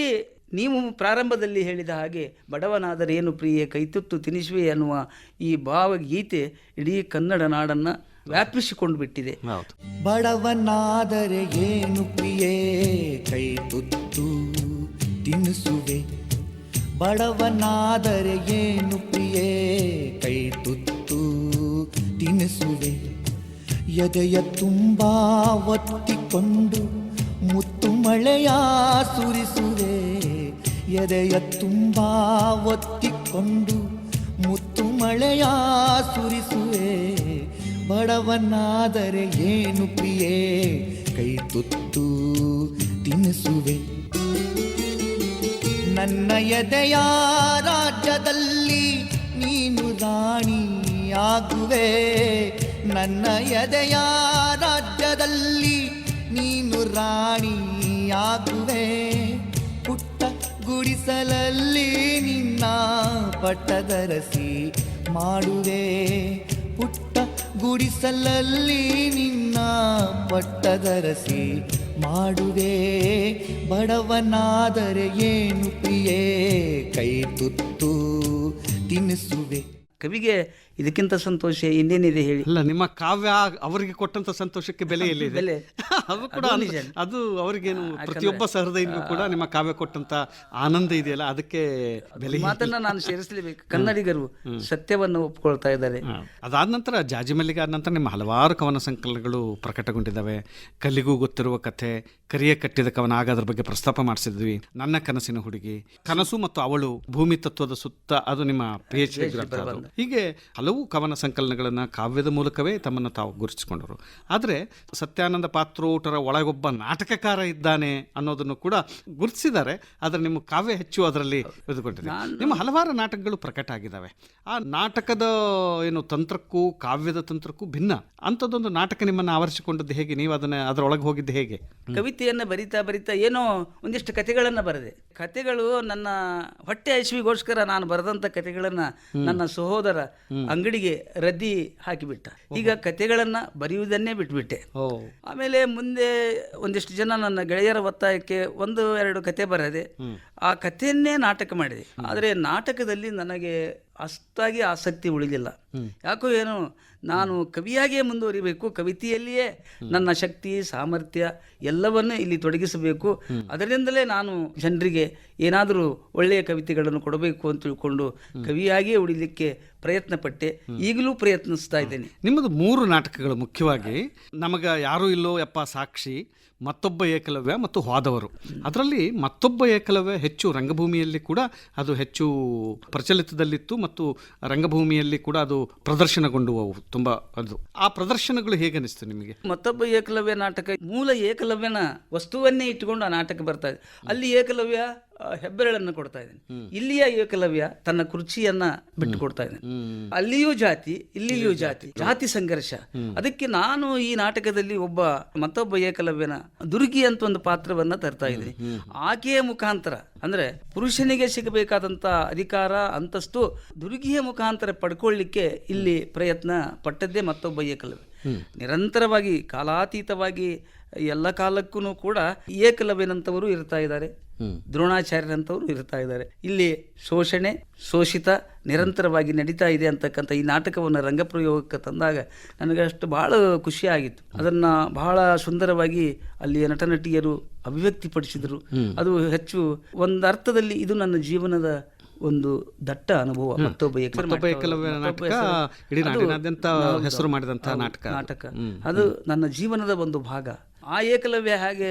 ನೀವು ಪ್ರಾರಂಭದಲ್ಲಿ ಹೇಳಿದ ಹಾಗೆ ಬಡವನಾದರೆ ಏನು ಪ್ರಿಯೆ ಕೈತುತ್ತು ತಿನಿಸುವೆ ಅನ್ನುವ ಈ ಭಾವಗೀತೆ ಇಡೀ ಕನ್ನಡ ನಾಡನ್ನು ವ್ಯಾಪಿಸಿಕೊಂಡು ಬಿಟ್ಟಿದೆ. ಬಡವನಾದರೆ ಏನು ಪ್ರಿಯೆ ಕೈತುತ್ತು ತಿನಿಸುವೆ, ಬಡವನಾದರೆ ಏನು ಪ್ರಿಯೆ ಕೈತುತ್ತು ತಿನಿಸುವೆ, ಎದೆಯ ತುಂಬಾ ಒತ್ತಿಕೊಂಡು ಮುತ್ತು ಮಳೆಯ ಸುರಿಸುವೆ, ಎದೆಯ ತುಂಬಾ ಒತ್ತಿಕೊಂಡು ಮುತ್ತು ಮಳೆಯ ಸುರಿಸುವೆ, ಬಡವನಾದರೆ ಏನು ಪ್ರಿಯೆ ಕೈ ತುತ್ತು ತಿನಿಸುವೆ. ನನ್ನ ಎದೆಯ ರಾಜ್ಯದಲ್ಲಿ ನೀನು ರಾಣಿಯಾಗುವೆ, ನನ್ನ ಎದೆಯ ರಾಜ್ಯದಲ್ಲಿ ನೀನು ರಾಣಿಯಾಗುವೆ, ಪುಟ್ಟ ಗುಡಿಸಲಲ್ಲಿ ನಿನ್ನ ಪಟ್ಟದರಸಿ ಮಾಡುವೆ, ಪುಟ್ಟ ಗುಡಿಸಲಲ್ಲಿ ನಿನ್ನ ಪಟ್ಟದರಸಿ ಮಾಡುವೆ, ಬಡವನಾದರೆ ಏನು ಪ್ರಿಯೇ ಕೈ ತುತ್ತು ತಿನಿಸುವೆ. ಕವಿಗೆ ಇದಕ್ಕಿಂತ ಸಂತೋಷ ಇನ್ನೇನಿದೆ ಹೇಳಿ? ಅಲ್ಲ, ನಿಮ್ಮ ಕಾವ್ಯ ಅವರಿಗೆ ಕೊಟ್ಟಂತ ಸಂತೋಷಕ್ಕೆ ಬೆಲೆ ಎಲ್ಲಿದೆ? ಅದು ಕೂಡ ಅದು ಅವರಿಗೇನು, ಪ್ರತಿಯೊಬ್ಬ ಸಹೃದಯನಿಗೂ ಕೂಡ ನಿಮ್ಮ ಕಾವ್ಯ ಕೊಟ್ಟಂತ ಆನಂದ ಇದೆಯಲ್ಲ, ಅದಕ್ಕೆ ಬೆಲೆ. ಮಾತನ್ನ ನಾನು ಸೇರಿಸಲೇಬೇಕು. ಕನ್ನಡಿಗರು ಸತ್ಯವನ್ನು ಒಪ್ಕೊಳ್ತಾ ಇದ್ದಾರೆ. ಅದಾದ ನಂತರ ಜಾಜಿ ಮಲ್ಲಿಗೆ ಆದ ನಂತರ ನಿಮ್ಮ ಹಲವಾರು ಕವನ ಸಂಕಲನಗಳು ಪ್ರಕಟಗೊಂಡಿದ್ದಾವೆ. ಕಲ್ಲಿಗೂ ಗೊತ್ತಿರುವ ಕಥೆ, ಕರಿಯ ಕಟ್ಟಿದ ಕವನ, ಆಗ ಅದ್ರ ಬಗ್ಗೆ ಪ್ರಸ್ತಾಪ ಮಾಡಿಸಿದ್ವಿ. ನನ್ನ ಕನಸಿನ ಹುಡುಗಿ, ಕನಸು ಮತ್ತು ಅವಳು, ಭೂಮಿ ತತ್ವದ ಸುತ್ತ, ಅದು ನಿಮ್ಮ PhD ಗ್ರಂಥ. ಹೀಗೆ ಹಲವು ಕವನ ಸಂಕಲನಗಳನ್ನು ಕಾವ್ಯದ ಮೂಲಕವೇ ತಮ್ಮನ್ನು ತಾವು ಗುರುತಿಸಿಕೊಂಡರು. ಆದರೆ ಸತ್ಯಾನಂದ ಪಾತ್ರೋಟರ ಒಳಗೊಬ್ಬ ನಾಟಕಕಾರ ಇದ್ದಾನೆ ಅನ್ನೋದನ್ನು ಕೂಡ ಗುರುತಿಸಿದ್ದಾರೆ. ಆದರೆ ನಿಮ್ಮ ಕಾವ್ಯ ಹೆಚ್ಚು ಅದರಲ್ಲಿ ಎದುರುಗೊಂಡಿದೆ. ನಿಮ್ಮ ಹಲವಾರು ನಾಟಕಗಳು ಪ್ರಕಟ ಆಗಿದ್ದಾವೆ. ಆ ನಾಟಕದ ಏನು ತಂತ್ರಕ್ಕೂ ಕಾವ್ಯದ ತಂತ್ರಕ್ಕೂ ಭಿನ್ನ ಅಂಥದ್ದೊಂದು ನಾಟಕ ನಿಮ್ಮನ್ನು ಆವರಿಸಿಕೊಂಡದ್ದು ಹೇಗೆ? ನೀವು ಅದರೊಳಗೆ ಹೋಗಿದ್ದು ಹೇಗೆ? ಕವಿತೆಯನ್ನು ಬರಿತಾ ಬರಿತಾ ಏನೋ ಒಂದಿಷ್ಟು ಕಥೆಗಳನ್ನು ಬರೆದೆ. ಕಥೆಗಳು ನನ್ನ ಹೊಟ್ಟೆ ಹಸಿವಿಗೋಸ್ಕರ ನಾನು ಬರೆದಂಥ ಕಥೆಗಳನ್ನು ನನ್ನ ಸಹೋದರ ಅಂಗಡಿಗೆ ರದ್ದಿ ಹಾಕಿಬಿಟ್ಟ. ಈಗ ಕಥೆಗಳನ್ನ ಬರೆಯುವುದನ್ನೇ ಬಿಟ್ಬಿಟ್ಟೆ. ಆಮೇಲೆ ಮುಂದೆ ಒಂದಿಷ್ಟು ಜನ ನನ್ನ ಗೆಳೆಯರ ಒತ್ತಾಯಕ್ಕೆ 1-2 ಕತೆ ಬರೆದೆ. ಆ ಕಥೆಯನ್ನೇ ನಾಟಕ ಮಾಡಿದೆ. ಆದರೆ ನಾಟಕದಲ್ಲಿ ನನಗೆ ಅಷ್ಟಾಗಿ ಆಸಕ್ತಿ ಉಳಿಲಿಲ್ಲ. ಯಾಕೋ ಏನೋ ನಾನು ಕವಿಯಾಗಿಯೇ ಮುಂದುವರಿಬೇಕು, ಕವಿತೆಯಲ್ಲಿಯೇ ನನ್ನ ಶಕ್ತಿ ಸಾಮರ್ಥ್ಯ ಎಲ್ಲವನ್ನೂ ಇಲ್ಲಿ ತೊಡಗಿಸಬೇಕು, ಅದರಿಂದಲೇ ನಾನು ಜನರಿಗೆ ಏನಾದರೂ ಒಳ್ಳೆಯ ಕವಿತೆಗಳನ್ನು ಕೊಡಬೇಕು ಅಂತ ತಿಳ್ಕೊಂಡು ಕವಿಯಾಗಿಯೇ ಉಳಿಲಿಕ್ಕೆ ಪ್ರಯತ್ನ ಪಟ್ಟೆ. ಈಗಲೂ ಪ್ರಯತ್ನಿಸ್ತಾ ಇದ್ದೇನೆ. ನಿಮ್ಮದು 3 ನಾಟಕಗಳು ಮುಖ್ಯವಾಗಿ ನಮಗೆ ಯಾರೂ ಇಲ್ಲೋ ಯಪ್ಪ ಸಾಕ್ಷಿ, ಮತ್ತೊಬ್ಬ ಏಕಲವ್ಯ ಮತ್ತು ಹೋದವರು. ಅದರಲ್ಲಿ ಮತ್ತೊಬ್ಬ ಏಕಲವ್ಯ ಹೆಚ್ಚು ರಂಗಭೂಮಿಯಲ್ಲಿ ಕೂಡ ಅದು ಹೆಚ್ಚು ಪ್ರಚಲಿತದಲ್ಲಿತ್ತು ಮತ್ತು ರಂಗಭೂಮಿಯಲ್ಲಿ ಕೂಡ ಅದು ಪ್ರದರ್ಶನಗೊಂಡುವು ತುಂಬ. ಅದು ಆ ಪ್ರದರ್ಶನಗಳು ಹೇಗೆ ಅನಿಸ್ತು ನಿಮಗೆ? ಮತ್ತೊಬ್ಬ ಏಕಲವ್ಯ ನಾಟಕ ಮೂಲ ಏಕಲವ್ಯನ ವಸ್ತುವನ್ನೇ ಇಟ್ಟುಕೊಂಡು ಆ ನಾಟಕ ಬರ್ತಾ ಇದೆ. ಅಲ್ಲಿ ಏಕಲವ್ಯ ಹೆಬ್ಬೆರಳನ್ನು ಕೊಡ್ತಾ ಇದ್ದೇನೆ. ಇಲ್ಲಿಯ ಏಕಲವ್ಯ ತನ್ನ ಕುರ್ಚಿಯನ್ನ ಬಿಟ್ಟು ಕೊಡ್ತಾ ಇದ್ದೇನೆ. ಅಲ್ಲಿಯೂ ಜಾತಿ, ಇಲ್ಲಿಯೂ ಜಾತಿ, ಜಾತಿ ಸಂಘರ್ಷ. ಅದಕ್ಕೆ ನಾನು ಈ ನಾಟಕದಲ್ಲಿ ಮತ್ತೊಬ್ಬ ಏಕಲವ್ಯನ ದುರ್ಗಿ ಅಂತ ಒಂದು ಪಾತ್ರವನ್ನ ತರ್ತಾ ಇದ್ದೀನಿ. ಆಕೆಯ ಮುಖಾಂತರ ಅಂದ್ರೆ ಪುರುಷನಿಗೆ ಸಿಗಬೇಕಾದಂತ ಅಧಿಕಾರ ಅಂತಸ್ತು ದುರ್ಗಿಯ ಮುಖಾಂತರ ಪಡ್ಕೊಳ್ಳಿಕ್ಕೆ ಇಲ್ಲಿ ಪ್ರಯತ್ನ ಪಟ್ಟದ್ದೇ ಮತ್ತೊಬ್ಬ ಏಕಲವ್ಯ. ನಿರಂತರವಾಗಿ ಕಾಲಾತೀತವಾಗಿ ಎಲ್ಲ ಕಾಲಕ್ಕೂ ಕೂಡ ಏಕಲವ್ಯನಂತವರು ಇರ್ತಾ ಇದ್ದಾರೆ, ದ್ರೋಣಾಚಾರ್ಯರಂತವರು ಇರ್ತಾ ಇದ್ದಾರೆ. ಇಲ್ಲಿ ಶೋಷಣೆ, ಶೋಷಿತ ನಿರಂತರವಾಗಿ ನಡೀತಾ ಇದೆ ಅಂತಕ್ಕಂಥ ಈ ನಾಟಕವನ್ನು ರಂಗಪ್ರಯೋಗಕ್ಕೆ ತಂದಾಗ ನನಗೆ ಅಷ್ಟು ಬಹಳ ಖುಷಿಯಾಗಿತ್ತು. ಅದನ್ನು ಬಹಳ ಸುಂದರವಾಗಿ ಅಲ್ಲಿಯ ನಟ ನಟಿಯರು ಅಭಿವ್ಯಕ್ತಿಪಡಿಸಿದರು. ಅದು ಹೆಚ್ಚು ಒಂದು ಅರ್ಥದಲ್ಲಿ ಇದು ನನ್ನ ಜೀವನದ ಒಂದು ದಟ್ಟ ಅನುಭವ. ಮತ್ತೊಬ್ಬ ಏಕಲವ್ಯ ನಾಟಕ ಇಡೀ ನಾಡಿನಾದ್ಯಂತ ಹೆಸರು ಮಾಡಿದಂತಹ ನಾಟಕ ಅದು ನನ್ನ ಜೀವನದ ಒಂದು ಭಾಗ. ಆ ಏಕಲವ್ಯ ಹಾಗೆ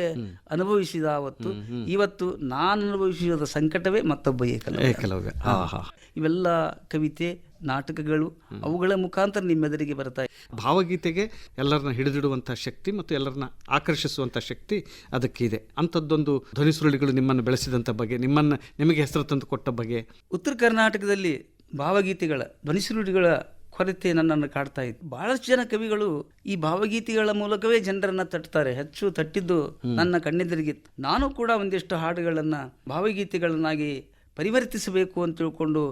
ಅನುಭವಿಸಿದ ಅವತ್ತು, ಇವತ್ತು ನಾನು ಅನುಭವಿಸಿದ ಸಂಕಟವೇ ಮತ್ತೊಬ್ಬ ಏಕಲವ್ಯ. ಇವೆಲ್ಲ ಕವಿತೆ, ನಾಟಕಗಳು, ಅವುಗಳ ಮುಖಾಂತರ ನಿಮ್ಮೆದುರಿಗೆ ಬರ್ತಾ ಇದೆ. ಭಾವಗೀತೆಗೆ ಎಲ್ಲರನ್ನ ಹಿಡಿದಿಡುವಂತಹ ಶಕ್ತಿ ಮತ್ತು ಎಲ್ಲರನ್ನ ಆಕರ್ಷಿಸುವಂತಹ ಶಕ್ತಿ ಅದಕ್ಕೆ ಇದೆ. ಅಂಥದ್ದೊಂದು ಧ್ವನಿ ಸುರುಳಿಗಳು ನಿಮ್ಮನ್ನು ಬೆಳೆಸಿದಂಥ ಬಗ್ಗೆ, ನಿಮಗೆ ಹೆಸರು ತಂದು ಕೊಟ್ಟ ಬಗ್ಗೆ. ಉತ್ತರ ಕರ್ನಾಟಕದಲ್ಲಿ ಭಾವಗೀತೆಗಳ ಧ್ವನಿ ಸುರುಳಿಗಳ ಕೊರತೆ ನನ್ನನ್ನು ಕಾಡ್ತಾ ಇತ್ತು. ಬಹಳಷ್ಟು ಜನ ಕವಿಗಳು ಈ ಭಾವಗೀತೆಗಳ ಮೂಲಕವೇ ಜನರನ್ನ ತಟ್ತಾರೆ. ಹೆಚ್ಚು ತಟ್ಟಿದ್ದು ನನ್ನ ಕಣ್ಣೆದುರಿಗಿತ್ತು. ನಾನು ಕೂಡ ಒಂದಿಷ್ಟು ಹಾಡುಗಳನ್ನು ಭಾವಗೀತೆಗಳನ್ನಾಗಿ ಪರಿವರ್ತಿಸಬೇಕು ಅಂತ ತಿಳ್ಕೊಂಡು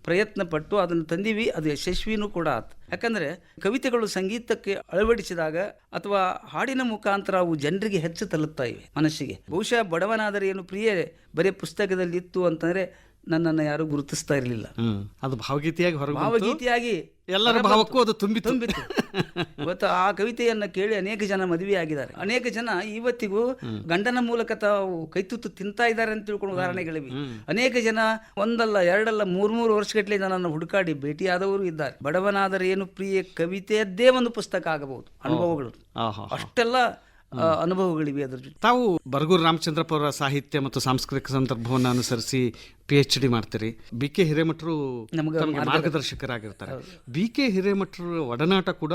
ಪ್ರಯತ್ನ ಪಟ್ಟು ಅದನ್ನು ತಂದೀವಿ. ಅದು ಯಶಸ್ವಿನೂ ಕೂಡ ಆಯ್ತು. ಯಾಕಂದರೆ ಕವಿತೆಗಳು ಸಂಗೀತಕ್ಕೆ ಅಳವಡಿಸಿದಾಗ ಅಥವಾ ಹಾಡಿನ ಮುಖಾಂತರ ಅವು ಜನರಿಗೆ ಹೆಚ್ಚು ತಲುಪ್ತಾ ಇವೆ, ಮನಸ್ಸಿಗೆ. ಬಹುಶಃ ಬಡವನಾದರೆ ಏನು ಪ್ರಿಯೆ ಬರೀ ಪುಸ್ತಕದಲ್ಲಿ ಇತ್ತು ಅಂತಂದರೆ ನನ್ನನ್ನು ಯಾರು ಗುರುತಿಸ್ತಾ ಇರಲಿಲ್ಲ. ಅದು ಭಾವಗೀತೆಯಾಗಿ ಎಲ್ಲರ ಭಾವಕ್ಕೂ ಅದು ತುಂಬಿತ್ತು. ಇವತ್ತು ಆ ಕವಿತೆಯನ್ನು ಕೇಳಿ ಅನೇಕ ಜನ ಮದುವೆ ಆಗಿದ್ದಾರೆ. ಅನೇಕ ಜನ ಇವತ್ತಿಗೂ ಗಂಡನ ಮೂಲಕ ತಾವು ಕೈತುತ್ತು ತಿಂತಾ ಇದ್ದಾರೆ ಅಂತ ತಿಳ್ಕೊಂಡು ಉದಾಹರಣೆಗಳಿವೆ. ಅನೇಕ ಜನ ಒಂದಲ್ಲ ಎರಡಲ್ಲ ಮೂರು ವರ್ಷಗಟ್ಟಲೆ ನನ್ನನ್ನು ಹುಡುಕಾಡಿ ಭೇಟಿಯಾದವರು ಇದ್ದಾರೆ. ಬಡವನಾದರೆ ಏನು ಪ್ರಿಯ ಕವಿತೆಯದ್ದೇ ಒಂದು ಪುಸ್ತಕ ಆಗಬಹುದು. ಅನುಭವಗಳು ಅಷ್ಟೆಲ್ಲ ಅನುಭವಗಳಿವೆ. ಅದರ ಜೊತೆ ತಾವು ಬರಗೂರು ರಾಮಚಂದ್ರಪ್ಪ ಅವರ ಸಾಹಿತ್ಯ ಮತ್ತು ಸಾಂಸ್ಕೃತಿಕ ಸಂದರ್ಭವನ್ನು ಅನುಸರಿಸಿ PhD ಮಾಡ್ತೀರಿ. BK ಹಿರೇಮಠರು ನಮಗೆ ಮಾರ್ಗದರ್ಶಕರಾಗಿರ್ತಾರೆ. BK ಹಿರೇಮಠರ ಒಡನಾಟ ಕೂಡ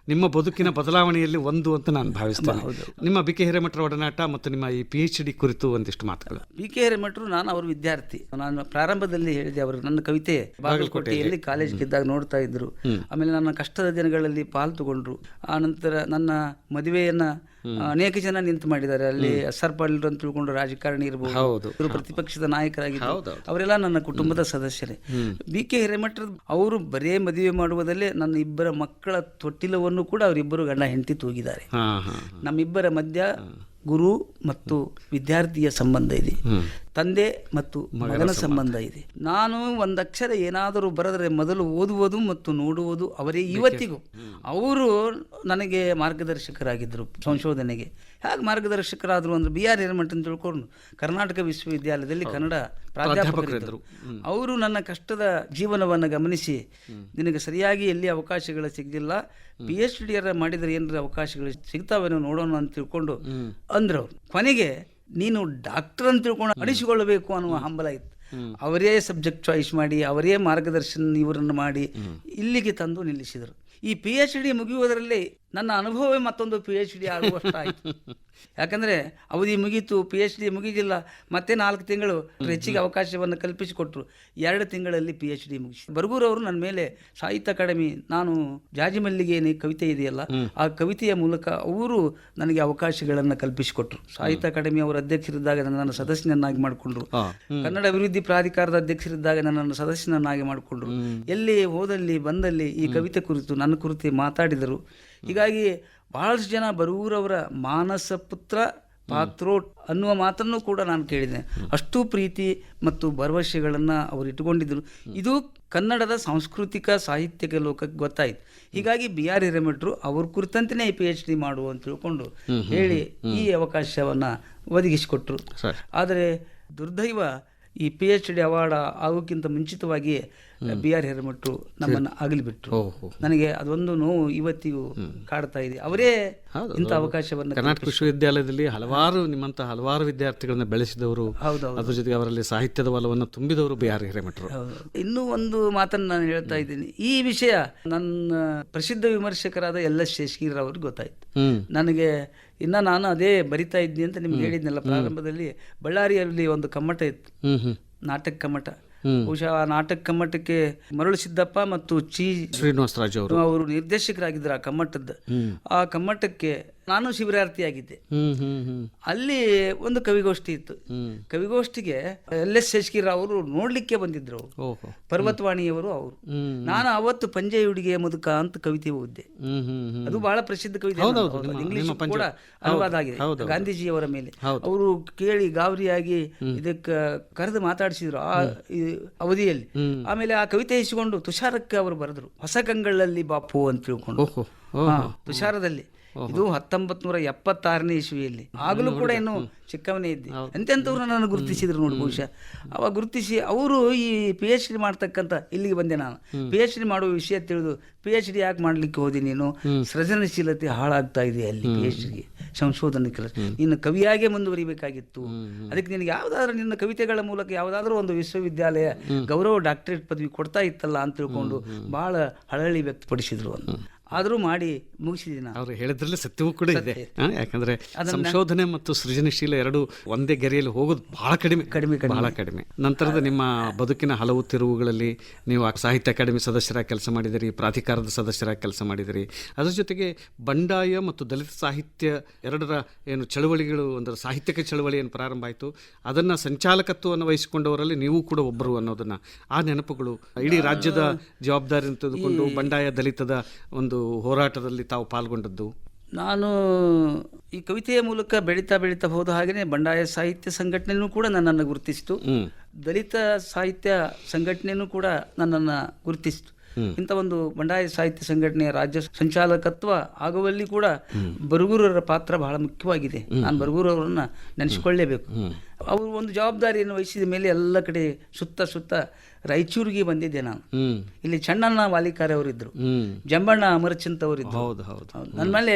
ನಿಮ್ಮ ಬದುಕಿನ ಬದಲಾವಣೆಯಲ್ಲಿ ಒಂದು ಅಂತ ನಾನು ಭಾವಿಸ್ತೇನೆ. ನಿಮ್ಮ BK ಹಿರೇಮಠರ ಒಡನಾಟ ಮತ್ತು ನಿಮ್ಮ ಈ PhD ಕುರಿತು ಒಂದಿಷ್ಟು ಮಾತುಗಳು. BK ಹಿರೇಮಠರು ನಾನು ಅವ್ರ ವಿದ್ಯಾರ್ಥಿ. ನಾನು ಪ್ರಾರಂಭದಲ್ಲಿ ಹೇಳಿದೆ, ಅವರು ನನ್ನ ಕವಿತೆ ಬಾಗಲಕೋಟೆಯಲ್ಲಿ ಕಾಲೇಜ್ಗಿದ್ದಾಗ ನೋಡ್ತಾ ಇದ್ರು. ಆಮೇಲೆ ನನ್ನ ಕಷ್ಟದ ದಿನಗಳಲ್ಲಿ ಪಾಲು ತಗೊಂಡ್ರು. ಆ ನಂತರ ನನ್ನ ಮದುವೆಯನ್ನ ಅನೇಕ ಜನ ನಿಂತು ಮಾಡಿದ್ದಾರೆ. ಅಲ್ಲಿ SR ಪಾಟೀಲ್ ಅಂತ ತಿಳ್ಕೊಂಡು ರಾಜಕಾರಣಿ ಇರಬಹುದು, ಪ್ರತಿಪಕ್ಷದ ನಾಯಕರಾಗಿದ್ದರು. ಅವರೆಲ್ಲ ನನ್ನ ಕುಟುಂಬದ ಸದಸ್ಯರೇ. BK ಹಿರೇಮಠ ಅವರು ಬರೇ ಮದುವೆ ಮಾಡುವುದಲ್ಲೇ ನನ್ನ ಇಬ್ಬರ ಮಕ್ಕಳ ತೊಟ್ಟಿಲವನ್ನು ಕೂಡ ಅವರಿಬ್ಬರು ಗಂಡ ಹೆಂಡತಿ ತೂಗಿದ್ದಾರೆ. ನಮ್ಮಿಬ್ಬರ ಮಧ್ಯ ಗುರು ಮತ್ತು ವಿದ್ಯಾರ್ಥಿಯ ಸಂಬಂಧ ಇದೆ, ತಂದೆ ಮತ್ತು ಮಗನ ಸಂಬಂಧ ಇದೆ. ನಾನು ಒಂದಕ್ಷರ ಏನಾದರೂ ಬರೆದರೆ ಮೊದಲು ಓದುವುದು ಮತ್ತು ನೋಡುವುದು ಅವರೇ. ಇವತ್ತಿಗೂ ಅವರು ನನಗೆ ಮಾರ್ಗದರ್ಶಕರಾಗಿದ್ದರು ಸಂಶೋಧನೆಗೆ. ಹೇಗೆ ಮಾರ್ಗದರ್ಶಕರಾದರು ಅಂದರೆ BR ಹಿರೇಮಠ ಅಂತ ತಿಳ್ಕೊಂಡು ಕರ್ನಾಟಕ ವಿಶ್ವವಿದ್ಯಾಲಯದಲ್ಲಿ ಕನ್ನಡ ಪ್ರಾಧ್ಯಾಪಕರಿದ್ದರು. ಅವರು ನನ್ನ ಕಷ್ಟದ ಜೀವನವನ್ನು ಗಮನಿಸಿ, ನಿನಗೆ ಸರಿಯಾಗಿ ಎಲ್ಲಿ ಅವಕಾಶಗಳು ಸಿಗಲಿಲ್ಲ, PhD ಮಾಡಿದರೆ ಏನಾರ ಅವಕಾಶಗಳು ಸಿಗ್ತಾವೇನೋ ನೋಡೋಣ ಅಂತ ತಿಳ್ಕೊಂಡು ಅಂದ್ರು. ಅವ್ರು ಕೊನೆಗೆ ನೀನು ಡಾಕ್ಟರ್ ಅಂತ ತಿಳ್ಕೊಂಡು ಅನಿಸಿಕೊಳ್ಳಬೇಕು ಅನ್ನುವ ಹಂಬಲ ಇತ್ತು. ಅವರೇ ಸಬ್ಜೆಕ್ಟ್ ಚಾಯ್ಸ್ ಮಾಡಿ, ಅವರೇ ಮಾರ್ಗದರ್ಶನ ಇವರನ್ನು ಮಾಡಿ ಇಲ್ಲಿಗೆ ತಂದು ನಿಲ್ಲಿಸಿದರು. ಈ PhD ಮುಗಿಯುವುದರಲ್ಲಿ ನನ್ನ ಅನುಭವವೇ ಮತ್ತೊಂದು PhD ಆಗುವಷ್ಟಾಯಿತು. ಯಾಕಂದರೆ ಅವಧಿ ಮುಗೀತು, PhD ಮುಗಿದಿಲ್ಲ, ಮತ್ತೆ 4 ತಿಂಗಳು ಹೆಚ್ಚಿಗೆ ಅವಕಾಶವನ್ನು ಕಲ್ಪಿಸಿಕೊಟ್ರು. 2 ತಿಂಗಳಲ್ಲಿ PhD ಮುಗಿಸಿ ಬರಗೂರು ಅವರು ನನ್ನ ಮೇಲೆ ಸಾಹಿತ್ಯ ಅಕಾಡೆಮಿ, ನಾನು ಜಾಜಿ ಮಲ್ಲಿಗೆ ಕವಿತೆ ಇದೆಯಲ್ಲ, ಆ ಕವಿತೆಯ ಮೂಲಕ ಅವರು ನನಗೆ ಅವಕಾಶಗಳನ್ನು ಕಲ್ಪಿಸಿಕೊಟ್ರು. ಸಾಹಿತ್ಯ ಅಕಾಡೆಮಿ ಅವರ ಅಧ್ಯಕ್ಷರಿದ್ದಾಗ ನನ್ನನ್ನು ಸದಸ್ಯನನ್ನಾಗಿ ಮಾಡಿಕೊಂಡ್ರು. ಕನ್ನಡ ಅಭಿವೃದ್ಧಿ ಪ್ರಾಧಿಕಾರದ ಅಧ್ಯಕ್ಷರಿದ್ದಾಗ ನನ್ನನ್ನು ಸದಸ್ಯನನ್ನಾಗಿ ಮಾಡಿಕೊಂಡ್ರು. ಎಲ್ಲಿ ಹೋದಲ್ಲಿ ಬಂದಲ್ಲಿ ಈ ಕವಿತೆ ಕುರಿತು ನನ್ನ ಕುರಿತು ಮಾತಾಡಿದರು. ಹೀಗಾಗಿ ಬಹಳಷ್ಟು ಜನ ಬರಗೂರವರ ಮಾನಸ ಪುತ್ರ ಪಾತ್ರೋಟ್ ಅನ್ನುವ ಮಾತನ್ನು ಕೂಡ ನಾನು ಕೇಳಿದ್ದೇನೆ. ಅಷ್ಟು ಪ್ರೀತಿ ಮತ್ತು ಭರವಸೆಗಳನ್ನು ಅವರು ಇಟ್ಟುಕೊಂಡಿದ್ದರು. ಇದು ಕನ್ನಡದ ಸಾಂಸ್ಕೃತಿಕ ಸಾಹಿತ್ಯಕ ಲೋಕಕ್ಕೆ ಗೊತ್ತಾಯಿತು. ಹೀಗಾಗಿ BR ಹಿರೇಮಠರು ಅವ್ರ ಕುರಿತಂತೆಯೇ PhD ಮಾಡುವ ಅಂತ ತಿಳ್ಕೊಂಡು ಹೇಳಿ ಈ ಅವಕಾಶವನ್ನು ಒದಗಿಸಿಕೊಟ್ರು. ಆದರೆ ದುರ್ದೈವ, ಈ PhD ಅವಾರ್ಡ್ ಆಗೋಕ್ಕಿಂತ ಮುಂಚಿತವಾಗಿ ಬಿ ಆರ್ ಹಿರೇಮಠರು ನಮ್ಮನ್ನು ಆಗಲಿಬಿಟ್ರು. ಓಹೋ. ನನಗೆ ಅದೊಂದು ನೋವು ಇವತ್ತಿಗೂ ಕಾಡ್ತಾ ಇದೆ. ಅವರೇ ಹೌದು. ಇಂಥ ಅವಕಾಶವನ್ನು ಕರ್ನಾಟಕ ವಿಶ್ವವಿದ್ಯಾಲಯದಲ್ಲಿ ಹಲವಾರು ಹಲವಾರು ವಿದ್ಯಾರ್ಥಿಗಳನ್ನ ಬೆಳೆಸಿದವರು, ಹೌದೌದು. ಅದ್ರ ಜೊತೆಗೆ ಅವರಲ್ಲಿ ಸಾಹಿತ್ಯದ ಒಲವನ್ನು ತುಂಬಿದವರು ಬಿ ಆರ್ ಹಿರೇಮಠರು. ಹೌದು. ಇನ್ನೂ ಒಂದು ಮಾತನ್ನು ನಾನು ಹೇಳ್ತಾ ಇದ್ದೀನಿ. ಈ ವಿಷಯ ನನ್ನ ಪ್ರಸಿದ್ಧ ವಿಮರ್ಶಕರಾದ ಎಲ್ ಎಸ್ ಶೇಷಗಿರಿರವ್ರಿಗೆ ಗೊತ್ತಾಯ್ತು. ನನಗೆ ನಾನು ಅದೇ ಬರಿತಾ ಇದ್ದೀನಿ ಅಂತ ನಿಮ್ಗೆ ಹೇಳಿದ್ನಲ್ಲ ಪ್ರಾರಂಭದಲ್ಲಿ. ಬಳ್ಳಾರಿಯಲ್ಲಿ ಒಂದು ಕಮ್ಮಟ ಇತ್ತು, ನಾಟಕ ಕಮ್ಮಟ. ಬಹುಶಃ ಆ ನಾಟಕ ಕಮ್ಮಟಕ್ಕೆ ಮರಳು ಸಿದ್ದಪ್ಪ ಮತ್ತು ಶ್ರೀನಿವಾಸರಾಜ್ ಅವರು ನಿರ್ದೇಶಕರಾಗಿದ್ದರು ಆ ಕಮ್ಮಟದ. ಆ ಕಮ್ಮಟಕ್ಕೆ ನಾನು ಶಿಬಿರಾರ್ಥಿಯಾಗಿದ್ದೆ. ಅಲ್ಲಿ ಒಂದು ಕವಿಗೋಷ್ಠಿ ಇತ್ತು. ಕವಿಗೋಷ್ಠಿಗೆ ಎಲ್ ಎಸ್ ಶೇಷಗಿರಿರಾವ್ ಅವರು ನೋಡ್ಲಿಕ್ಕೆ ಬಂದಿದ್ರು. ಪರ್ವತವಾಣಿಯವರು ಅವರು. ನಾನು ಅವತ್ತು ಪಂಜೆ ಹುಡುಗಿಯ ಮುದುಕ ಅಂತ ಕವಿತೆ ಓದಿದೆ. ಅದು ಬಹಳ ಪ್ರಸಿದ್ಧ ಕವಿತೆ, ಇಂಗ್ಲಿಷ್ ಕೂಡ ಅನುವಾದ ಆಗಿದೆ ಗಾಂಧೀಜಿಯವರ ಮೇಲೆ. ಅವರು ಕೇಳಿ ಗಾಬರಿಯಾಗಿ ಇದಕ್ಕೆ ಕರೆದು ಮಾತಾಡಿಸಿದ್ರು ಆ ಅವಧಿಯಲ್ಲಿ. ಆಮೇಲೆ ಆ ಕವಿತೆ ಇಸಿಕೊಂಡು ತುಷಾರಕ್ಕೆ ಅವರು ಬರೆದ್ರು, ಹೊಸ ಕಂಗಳಲ್ಲಿ ಬಾಪು ಅಂತ ತಿಳ್ಕೊಂಡು. ತುಷಾರದಲ್ಲಿ ಇದು 1976ನೇ ಇಸ್ವಿಯಲ್ಲಿ. ಆಗಲೂ ಕೂಡ ಇನ್ನು ಚಿಕ್ಕವನೇ ಇದ್ದೆ. ಎಂತೆಂಥವ್ರು ನನ್ನ ಗುರುತಿಸಿದ್ರು ನೋಡಿ. ಬಹುಶಃ ಅವಾಗ ಗುರುತಿಸಿ ಅವರು ಈ ಪಿ ಎಚ್ ಡಿ ಮಾಡ್ತಕ್ಕಂಥ ಇಲ್ಲಿಗೆ ಬಂದೆ. ನಾನು ಪಿ ಎಚ್ ಡಿ ಮಾಡುವ ವಿಷಯ ತಿಳಿದು ಪಿ ಎಚ್ ಡಿ ಯಾಕೆ ಮಾಡ್ಲಿಕ್ಕೆ ಹೋದಿ ನೀನು, ಸೃಜನಶೀಲತೆ ಹಾಳಾಗ್ತಾ ಇದೆ ಅಲ್ಲಿ ಪಿ ಎಚ್ ಡಿಗೆ, ಸಂಶೋಧನೆ ಕೆಲಸ, ನೀನು ಕವಿಯಾಗೇ ಮುಂದುವರಿಬೇಕಾಗಿತ್ತು. ಅದಕ್ಕೆ ನಿನಗೆ ಯಾವುದಾದ್ರೂ ನಿನ್ನ ಕವಿತೆಗಳ ಮೂಲಕ ಯಾವುದಾದ್ರೂ ಒಂದು ವಿಶ್ವವಿದ್ಯಾಲಯ ಗೌರವ ಡಾಕ್ಟರೇಟ್ ಪದವಿ ಕೊಡ್ತಾ ಇತ್ತಲ್ಲ ಅಂತ ತಿಳ್ಕೊಂಡು ಬಹಳ ಹಳಹಳಿ ವ್ಯಕ್ತಪಡಿಸಿದ್ರು. ಆದರೂ ಮಾಡಿ ಮುಗಿಸಿದ್ದೀನಿ ನಾನು. ಅವರು ಹೇಳಿದ್ರಲ್ಲಿ ಸತ್ಯವೂ ಕೂಡ ಇದೆ. ಯಾಕಂದ್ರೆ ಸಂಶೋಧನೆ ಮತ್ತು ಸೃಜನಶೀಲ ಎರಡು ಒಂದೇ ಗೆರೆಯಲ್ಲಿ ಹೋಗೋದು ಬಹಳ ಕಡಿಮೆ. ನಂತರದ ನಿಮ್ಮ ಬದುಕಿನ ಹಲವು ತಿರುವುಗಳಲ್ಲಿ ನೀವು ಸಾಹಿತ್ಯ ಅಕಾಡೆಮಿ ಸದಸ್ಯರಾಗಿ ಕೆಲಸ ಮಾಡಿದಿರಿ, ಪ್ರಾಧಿಕಾರದ ಸದಸ್ಯರಾಗಿ ಕೆಲಸ ಮಾಡಿದಿರಿ. ಅದರ ಜೊತೆಗೆ ಬಂಡಾಯ ಮತ್ತು ದಲಿತ ಸಾಹಿತ್ಯ ಎರಡರ ಏನು ಚಳವಳಿಗಳು, ಒಂದು ಸಾಹಿತ್ಯಕ ಚಳವಳಿ ಏನು ಪ್ರಾರಂಭ ಆಯಿತು, ಅದನ್ನು ಸಂಚಾಲಕತ್ವವನ್ನು ವಹಿಸಿಕೊಂಡವರಲ್ಲಿ ನೀವು ಕೂಡ ಒಬ್ಬರು ಅನ್ನೋದನ್ನ, ಆ ನೆನಪುಗಳು, ಇಡೀ ರಾಜ್ಯದ ಜವಾಬ್ದಾರಿಯನ್ನು ತೆಗೆದುಕೊಂಡು ಬಂಡಾಯ ದಲಿತದ ಒಂದು ಹೋರಾಟದಲ್ಲಿ ತಾವು ಪಾಲ್ಗೊಂಡದ್ದು. ನಾನು ಈ ಕವಿತೆಯ ಮೂಲಕ ಬೆಳೀತಾ ಹೋದ ಹಾಗೆಯೇ ಬಂಡಾಯ ಸಾಹಿತ್ಯ ಸಂಘಟನೆಯೂ ಕೂಡ ನನ್ನನ್ನು ಗುರುತಿಸಿತು. ದಲಿತ ಸಾಹಿತ್ಯ ಸಂಘಟನೆಯೂ ಕೂಡ ನನ್ನನ್ನು ಗುರುತಿಸಿತು. ಇಂಥ ಒಂದು ಬಂಡಾಯ ಸಾಹಿತ್ಯ ಸಂಘಟನೆಯ ರಾಜ್ಯ ಸಂಚಾಲಕತ್ವ ಆಗುವಲ್ಲಿ ಕೂಡ ಬರಗೂರರ ಪಾತ್ರ ಬಹಳ ಮುಖ್ಯವಾಗಿದೆ. ನಾನು ಬರಗೂರವರನ್ನ ನೆನೆಸಿಕೊಳ್ಳೇಬೇಕು. ಅವರು ಒಂದು ಜವಾಬ್ದಾರಿಯನ್ನು ವಹಿಸಿದ ಮೇಲೆ ಎಲ್ಲ ಕಡೆ ಸುತ್ತ ರಾಯಚೂರಿಗೆ ಬಂದಿದ್ದೆ ನಾನು. ಇಲ್ಲಿ ಚಣ್ಣಣ್ಣ ವಾಲಿಕಾರ ಅವರಿದ್ರು, ಜಂಬಣ್ಣ ಅಮರಚಂತ್ ಅವರಿದ್ರು. ನನ್ನ ಮೇಲೆ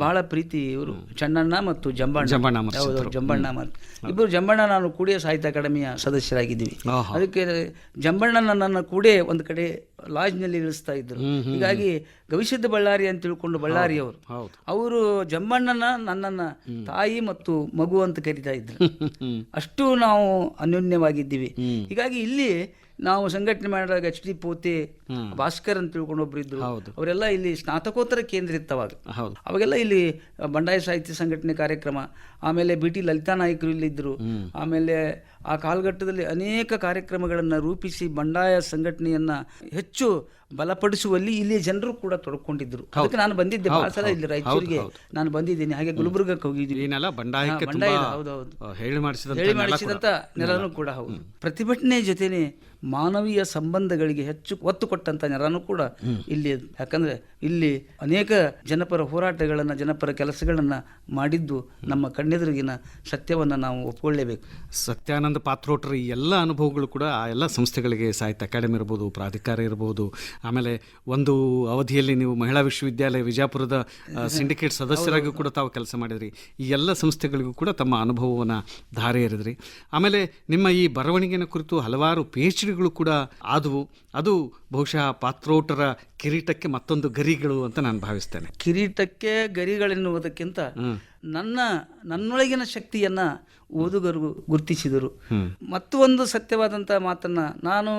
ಬಹಳ ಪ್ರೀತಿ ಇವರು, ಚಣ್ಣಣ್ಣ ಮತ್ತು ಜಂಬಣ್ಣ ಇಬ್ಬರು. ಜಂಬಣ್ಣ ನಾನು ಕೂಡೇ ಸಾಹಿತ್ಯ ಅಕಾಡೆಮಿಯ ಸದಸ್ಯರಾಗಿದ್ದೀವಿ. ಅದಕ್ಕೆ ಜಂಬಣ್ಣ ನನ್ನನ್ನು ಕೂಡೇ ಒಂದು ಕಡೆ ಲಾಡ್ಜ್ನಲ್ಲಿ ಇಳಿಸ್ತಾ ಇದ್ರು. ಹೀಗಾಗಿ ಗವಿಸಿದ್ಧ ಬಳ್ಳಾರಿ ಅಂತ ತಿಳ್ಕೊಂಡು ಬಳ್ಳಾರಿಯವರು ಅವರು ಜಂಬಣ್ಣನ ನನ್ನನ್ನು ತಾಯಿ ಮತ್ತು ಮಗು ಅಂತ ಕರೀತಾ ಇದ್ರು. ಅಷ್ಟು ನಾವು ಅನ್ಯೋನ್ಯವಾಗಿದ್ದೀವಿ. ಹೀಗಾಗಿ ಇಲ್ಲಿ ನಾವು ಸಂಘಟನೆ ಮಾಡಿದಾಗ ಎಚ್ ಡಿ ಪೋತೆ, ಭಾಸ್ಕರ್ ಅಂತ ತಿಳ್ಕೊಂಡು ಒಬ್ರು ಇದ್ರು. ಅವರೆಲ್ಲ ಇಲ್ಲಿ ಸ್ನಾತಕೋತ್ತರ ಕೇಂದ್ರ ಇತ್ತವಾಗ. ಅವಾಗೆಲ್ಲ ಇಲ್ಲಿ ಬಂಡಾಯ ಸಾಹಿತ್ಯ ಸಂಘಟನೆ ಕಾರ್ಯಕ್ರಮ, ಆಮೇಲೆ ಬಿ ಟಿ ಲಲಿತಾ ನಾಯ್ಕರು ಇಲ್ಲಿದ್ದರು. ಆಮೇಲೆ ಆ ಕಾಲಘಟ್ಟದಲ್ಲಿ ಅನೇಕ ಕಾರ್ಯಕ್ರಮಗಳನ್ನು ರೂಪಿಸಿ ಬಂಡಾಯ ಸಂಘಟನೆಯನ್ನ ಹೆಚ್ಚು ಬಲಪಡಿಸುವಲ್ಲಿ ಇಲ್ಲಿ ಜನರು ಕೂಡ ತೊಡ್ಕೊಂಡಿದ್ರು. ಅದಕ್ಕೆ ನಾನು ಬಂದಿದ್ದೆ ಬಹಳ ಸಲ ಇಲ್ಲಿ ರಾಯಚೂರಿಗೆ ನಾನು ಬಂದಿದ್ದೀನಿ. ಹಾಗೆ ಗುಲ್ಬರ್ಗಕ್ಕೆ ಹೋಗಿದ್ದೀವಿ. ಹೇಳಿ ಮಾಡಿಸಿದಂತ ನೆಲನೂ ಕೂಡ ಹೌದು. ಪ್ರತಿಭಟನೆ ಜೊತೆನೆ ಮಾನವೀಯ ಸಂಬಂಧಗಳಿಗೆ ಹೆಚ್ಚು ಒತ್ತು ಕೊಟ್ಟಂತ ನೆಲನೂ ಕೂಡ ಇಲ್ಲಿ. ಯಾಕಂದ್ರೆ ಇಲ್ಲಿ ಅನೇಕ ಜನಪರ ಹೋರಾಟಗಳನ್ನು, ಜನಪರ ಕೆಲಸಗಳನ್ನು ಮಾಡಿದ್ದು ನಮ್ಮ ಕಣ್ಣೆದುರಿಗಿನ ಸತ್ಯವನ್ನು ನಾವು ಒಪ್ಪಿಕೊಳ್ಳೇಬೇಕು. ಸತ್ಯಾನಂದ ಪಾತ್ರೋಟರ ಈ ಎಲ್ಲ ಅನುಭವಗಳು ಕೂಡ ಆ ಎಲ್ಲ ಸಂಸ್ಥೆಗಳಿಗೆ, ಸಾಹಿತ್ಯ ಅಕಾಡೆಮಿ ಇರ್ಬೋದು, ಪ್ರಾಧಿಕಾರ ಇರ್ಬೋದು, ಆಮೇಲೆ ಒಂದು ಅವಧಿಯಲ್ಲಿ ನೀವು ಮಹಿಳಾ ವಿಶ್ವವಿದ್ಯಾಲಯ ವಿಜಯಪುರದ ಸಿಂಡಿಕೇಟ್ ಸದಸ್ಯರಾಗಿ ಕೂಡ ತಾವು ಕೆಲಸ ಮಾಡಿದ್ರಿ. ಈ ಎಲ್ಲ ಸಂಸ್ಥೆಗಳಿಗೂ ಕೂಡ ತಮ್ಮ ಅನುಭವವನ್ನು ಧಾರೆ ಎರೆದ್ರಿ. ಆಮೇಲೆ ನಿಮ್ಮ ಈ ಬರವಣಿಗೆನ ಕುರಿತು ಹಲವಾರು ಪಿ ಎಚ್ ಡಿಗಳು ಕೂಡ ಆದವು. ಅದು ಬಹುಶಃ ಪಾತ್ರೋಟರ ಕಿರೀಟಕ್ಕೆ ಮತ್ತೊಂದು ಗರಿಗಳು ಅಂತ ನಾನು ಭಾವಿಸ್ತೇನೆ. ಕಿರೀಟಕ್ಕೆ ಗರಿಗಳೆನ್ನುವುದಕ್ಕಿಂತ ನನ್ನೊಳಗಿನ ಶಕ್ತಿಯನ್ನ ಓದುಗರು ಗುರುತಿಸಿದರು. ಮತ್ತು ಒಂದು ಸತ್ಯವಾದಂಥ ಮಾತನ್ನ ನಾನು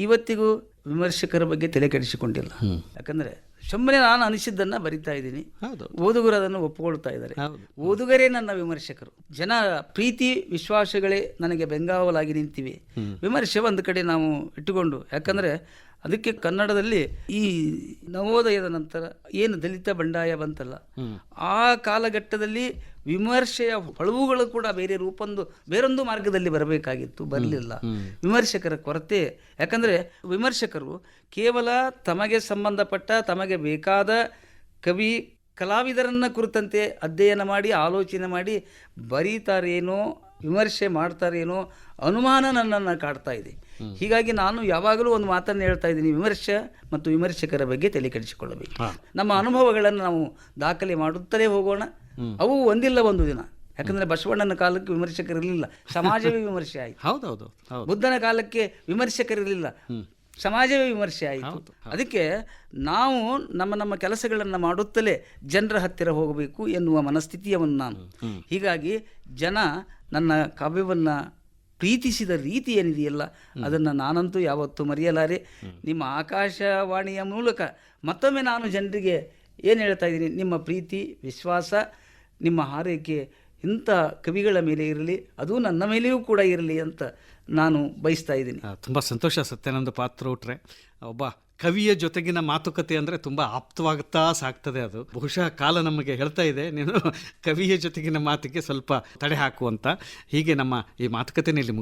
ಇವತ್ತಿಗೂ ವಿಮರ್ಶಕರ ಬಗ್ಗೆ ತಲೆ ಕೆಡಿಸಿಕೊಂಡಿಲ್ಲ. ಯಾಕಂದ್ರೆ ಸುಮ್ಮನೆ ನಾನು ಅನಿಸಿದ್ದನ್ನ ಬರಿತಾ ಇದ್ದೀನಿ, ಓದುಗರು ಅದನ್ನು ಒಪ್ಪಿಕೊಳ್ತಾ ಇದ್ದಾರೆ. ಓದುಗರೇ ನನ್ನ ವಿಮರ್ಶಕರು. ಜನ ಪ್ರೀತಿ ವಿಶ್ವಾಸಗಳೇ ನನಗೆ ಬೆಂಗಾವಲಾಗಿ ನಿಂತಿವೆ. ವಿಮರ್ಶೆ ಒಂದು ಕಡೆ ನಾವು ಇಟ್ಟುಕೊಂಡು, ಯಾಕಂದ್ರೆ ಅದಕ್ಕೆ ಕನ್ನಡದಲ್ಲಿ ಈ ನವೋದಯದ ನಂತರ ಏನು ದಲಿತ ಬಂಡಾಯ ಬಂತಲ್ಲ, ಆ ಕಾಲಘಟ್ಟದಲ್ಲಿ ವಿಮರ್ಶೆಯ ಹೊಳವುಗಳು ಕೂಡ ಬೇರೊಂದು ಮಾರ್ಗದಲ್ಲಿ ಬರಬೇಕಾಗಿತ್ತು, ಬರಲಿಲ್ಲ. ವಿಮರ್ಶಕರ ಕೊರತೆ. ಯಾಕಂದ್ರೆ ವಿಮರ್ಶಕರು ಕೇವಲ ತಮಗೆ ಸಂಬಂಧಪಟ್ಟ, ತಮಗೆ ಬೇಕಾದ ಕಲಾವಿದರನ್ನ ಕುರಿತಂತೆ ಅಧ್ಯಯನ ಮಾಡಿ, ಆಲೋಚನೆ ಮಾಡಿ ಬರೀತಾರೇನೋ ವಿಮರ್ಶೆ ಮಾಡ್ತಾರೇನೋ ಅನುಮಾನ ನನ್ನನ್ನು ಕಾಡ್ತಾ ಇದೆ. ಹೀಗಾಗಿ ನಾನು ಯಾವಾಗಲೂ ಒಂದು ಮಾತನ್ನು ಹೇಳ್ತಾ ಇದ್ದೀನಿ, ವಿಮರ್ಶೆ ಮತ್ತು ವಿಮರ್ಶಕರ ಬಗ್ಗೆ ತಲೆ ಕೆಡಿಸಿಕೊಳ್ಳಬೇಕು. ನಮ್ಮ ಅನುಭವಗಳನ್ನು ನಾವು ದಾಖಲೆ ಮಾಡುತ್ತಲೇ ಹೋಗೋಣ. ಅವು ಒಂದಿಲ್ಲ ಒಂದು ದಿನ, ಯಾಕಂದರೆ ಬಸವಣ್ಣನ ಕಾಲಕ್ಕೆ ವಿಮರ್ಶಕರಿರಲಿಲ್ಲ, ಸಮಾಜವೇ ವಿಮರ್ಶೆ ಆಯಿತು. ಹೌದೌದು. ಬುದ್ಧನ ಕಾಲಕ್ಕೆ ವಿಮರ್ಶಕರಿರಲಿಲ್ಲ, ಸಮಾಜವೇ ವಿಮರ್ಶೆ ಆಯಿತು. ಅದಕ್ಕೆ ನಾವು ನಮ್ಮ ಕೆಲಸಗಳನ್ನು ಮಾಡುತ್ತಲೇ ಜನರ ಹತ್ತಿರ ಹೋಗಬೇಕು ಎನ್ನುವ ಮನಸ್ಥಿತಿಯವನು ನಾನು. ಹೀಗಾಗಿ ಜನ ನನ್ನ ಕಾವ್ಯವನ್ನು ಪ್ರೀತಿಸಿದ ರೀತಿ ಏನಿದೆಯಲ್ಲ ಅದನ್ನು ನಾನಂತೂ ಯಾವತ್ತೂ ಮರೆಯಲಾರೆ. ನಿಮ್ಮ ಆಕಾಶವಾಣಿಯ ಮೂಲಕ ಮತ್ತೊಮ್ಮೆ ನಾನು ಜನರಿಗೆ ಏನು ಹೇಳ್ತಾ ಇದ್ದೀನಿ, ನಿಮ್ಮ ಪ್ರೀತಿ, ವಿಶ್ವಾಸ, ನಿಮ್ಮ ಹಾರೈಕೆ ಇಂಥ ಕವಿಗಳ ಮೇಲೆ ಇರಲಿ, ಅದು ನನ್ನ ಮೇಲೆಯೂ ಕೂಡ ಇರಲಿ ಅಂತ ನಾನು ಬಯಸ್ತಾ ಇದ್ದೀನಿ. ತುಂಬ ಸಂತೋಷ ಸತ್ಯಾನಂದ ಪಾತ್ರೂಟ್ರೆ. ಒಬ್ಬ ಕವಿಯ ಜೊತೆಗಿನ ಮಾತುಕತೆ ಅಂದರೆ ತುಂಬ ಆಪ್ತವಾಗುತ್ತಾ ಸಾಗ್ತದೆ. ಅದು ಬಹುಶಃ ಕಾಲ ನಮಗೆ ಹೇಳ್ತಾ ಇದೆ, ನೀನು ಕವಿಯ ಜೊತೆಗಿನ ಮಾತಿಗೆ ಸ್ವಲ್ಪ ತಡೆ ಹಾಕುವಂತ. ಹೀಗೆ ನಮ್ಮ ಈ ಮಾತುಕತೆಯನ್ನು ಇಲ್ಲಿ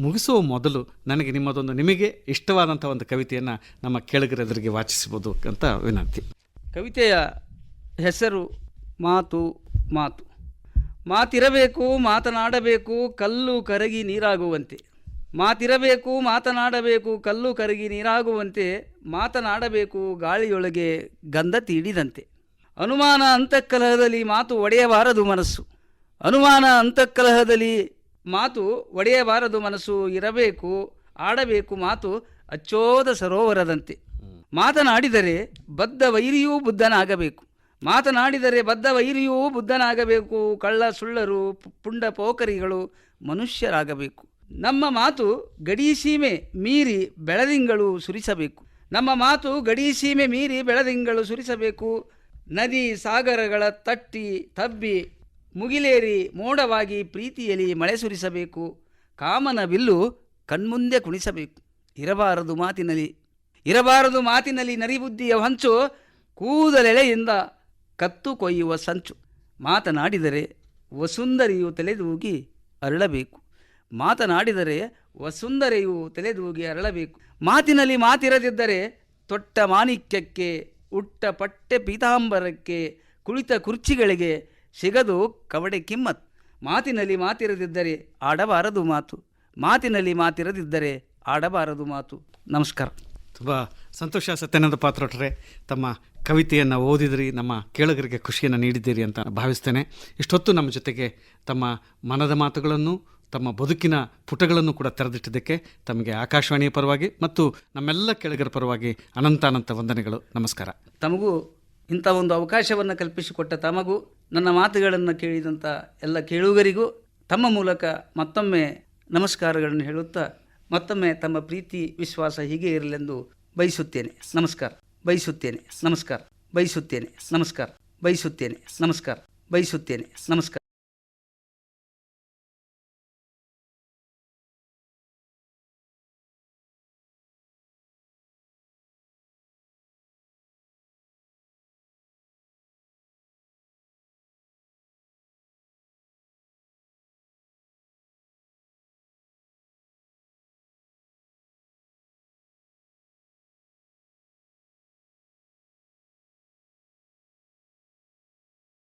ಮುಗಿಸುವ ಮೊದಲು ನನಗೆ ನಿಮಗೆ ಇಷ್ಟವಾದಂಥ ಒಂದು ಕವಿತೆಯನ್ನು ನಮ್ಮ ಕೇಳುಗರೆದುರಿಗೆ ವಾಚಿಸ್ಬೋದು ಅಂತ ವಿನಂತಿ. ಕವಿತೆಯ ಹೆಸರು ಮಾತು. ಮಾತು ಮಾತಿರಬೇಕು, ಮಾತನಾಡಬೇಕು, ಕಲ್ಲು ಕರಗಿ ನೀರಾಗುವಂತೆ. ಮಾತಿರಬೇಕು, ಮಾತನಾಡಬೇಕು, ಕಲ್ಲು ಕರಗಿ ನೀರಾಗುವಂತೆ. ಮಾತನಾಡಬೇಕು ಗಾಳಿಯೊಳಗೆ ಗಂಧ ತೀಡಿದಂತೆ. ಅನುಮಾನ ಅಂತಃಕಲಹದಲ್ಲಿ ಮಾತು ಒಡೆಯಬಾರದು ಮನಸ್ಸು. ಅನುಮಾನ ಅಂತಃಕಲಹದಲ್ಲಿ ಮಾತು ಒಡೆಯಬಾರದು ಮನಸ್ಸು. ಇರಬೇಕು, ಆಡಬೇಕು ಮಾತು ಅಚ್ಚೋದ ಸರೋವರದಂತೆ. ಮಾತನಾಡಿದರೆ ಬದ್ಧ ವೈರಿಯೂ ಬುದ್ಧನಾಗಬೇಕು. ಮಾತನಾಡಿದರೆ ಬದ್ಧ ವೈರಿಯೂ ಬುದ್ಧನಾಗಬೇಕು. ಕಳ್ಳ ಸುಳ್ಳರು ಪುಂಡ ಪೋಕರಿಗಳು ಮನುಷ್ಯರಾಗಬೇಕು. ನಮ್ಮ ಮಾತು ಗಡಿಸೀಮೆ ಮೀರಿ ಬೆಳದಿಂಗಳು ಸುರಿಸಬೇಕು. ನಮ್ಮ ಮಾತು ಗಡಿಸೀಮೆ ಮೀರಿ ಬೆಳದಿಂಗಳು ಸುರಿಸಬೇಕು. ನದಿ ಸಾಗರಗಳ ತಟ್ಟಿ ತಬ್ಬಿ ಮುಗಿಲೇರಿ ಮೋಡವಾಗಿ ಪ್ರೀತಿಯಲ್ಲಿ ಮಳೆ ಸುರಿಸಬೇಕು. ಕಾಮನ ಬಿಲ್ಲು ಕಣ್ಮುಂದೆ ಕುಣಿಸಬೇಕು. ಇರಬಾರದು ಮಾತಿನಲ್ಲಿ ನರಿಬುದ್ಧಿಯ ಹೊಂಚು. ಕೂದಲೆಳೆಯಿಂದ ಕತ್ತು ಕೊಯ್ಯುವ ಸಂಚು. ಮಾತನಾಡಿದರೆ ವಸುಂಧರೆಯು ತಲೆದೂಗಿ ಅರಳಬೇಕು. ಮಾತನಾಡಿದರೆ ವಸುಂಧರೆಯು ತಲೆದೂಗಿ ಅರಳಬೇಕು. ಮಾತಿನಲ್ಲಿ ಮಾತಿರದಿದ್ದರೆ ತೊಟ್ಟ ಮಾಣಿಕ್ಯಕ್ಕೆ, ಉಟ್ಟ ಪಟ್ಟೆ ಪೀತಾಂಬರಕ್ಕೆ, ಕುಳಿತ ಕುರ್ಚಿಗಳಿಗೆ ಸಿಗದು ಕವಡೆ ಕಿಮ್ಮತ್. ಮಾತಿನಲ್ಲಿ ಮಾತಿರದಿದ್ದರೆ ಆಡಬಾರದು ಮಾತು. ಮಾತಿನಲ್ಲಿ ಮಾತಿರದಿದ್ದರೆ ಆಡಬಾರದು ಮಾತು. ನಮಸ್ಕಾರ. ತುಂಬ ಸಂತೋಷ ಸತ್ಯಾನಂದ ಪಾತ್ರೊಟ್ರೆ. ತಮ್ಮ ಕವಿತೆಯನ್ನು ಓದಿದ್ರಿ, ನಮ್ಮ ಕೇಳುಗರಿಗೆ ಖುಷಿಯನ್ನು ನೀಡಿದ್ದೀರಿ ಅಂತ ಭಾವಿಸ್ತೇನೆ. ಇಷ್ಟೊತ್ತು ನಮ್ಮ ಜೊತೆಗೆ ತಮ್ಮ ಮನದ ಮಾತುಗಳನ್ನು, ತಮ್ಮ ಬದುಕಿನ ಪುಟಗಳನ್ನು ಕೂಡ ತೆರೆದಿಟ್ಟಿದ್ದಕ್ಕೆ ತಮಗೆ ಆಕಾಶವಾಣಿಯ ಪರವಾಗಿ ಮತ್ತು ನಮ್ಮೆಲ್ಲ ಕೇಳುಗರ ಪರವಾಗಿ ಅನಂತ ವಂದನೆಗಳು. ನಮಸ್ಕಾರ. ತಮಗೂ ಇಂಥ ಒಂದು ಅವಕಾಶವನ್ನು ಕಲ್ಪಿಸಿಕೊಟ್ಟ ತಮಗೂ, ನನ್ನ ಮಾತುಗಳನ್ನು ಕೇಳಿದಂಥ ಎಲ್ಲ ಕೇಳುಗರಿಗೂ ತಮ್ಮ ಮೂಲಕ ಮತ್ತೊಮ್ಮೆ ನಮಸ್ಕಾರಗಳನ್ನು ಹೇಳುತ್ತಾ, ಮತ್ತೊಮ್ಮೆ ತಮ್ಮ ಪ್ರೀತಿ ವಿಶ್ವಾಸ ಹೀಗೆ ಇರಲೆಂದು ಬಯಸುತ್ತೇನೆ. ನಮಸ್ಕಾರ. ಬಯಸುತ್ತೇನೆ. ನಮಸ್ಕಾರ. ಬಯಸುತ್ತೇನೆ. ನಮಸ್ಕಾರ. ಬಯಸುತ್ತೇನೆ. ನಮಸ್ಕಾರ. ಬಯಸುತ್ತೇನೆ. ನಮಸ್ಕಾರ.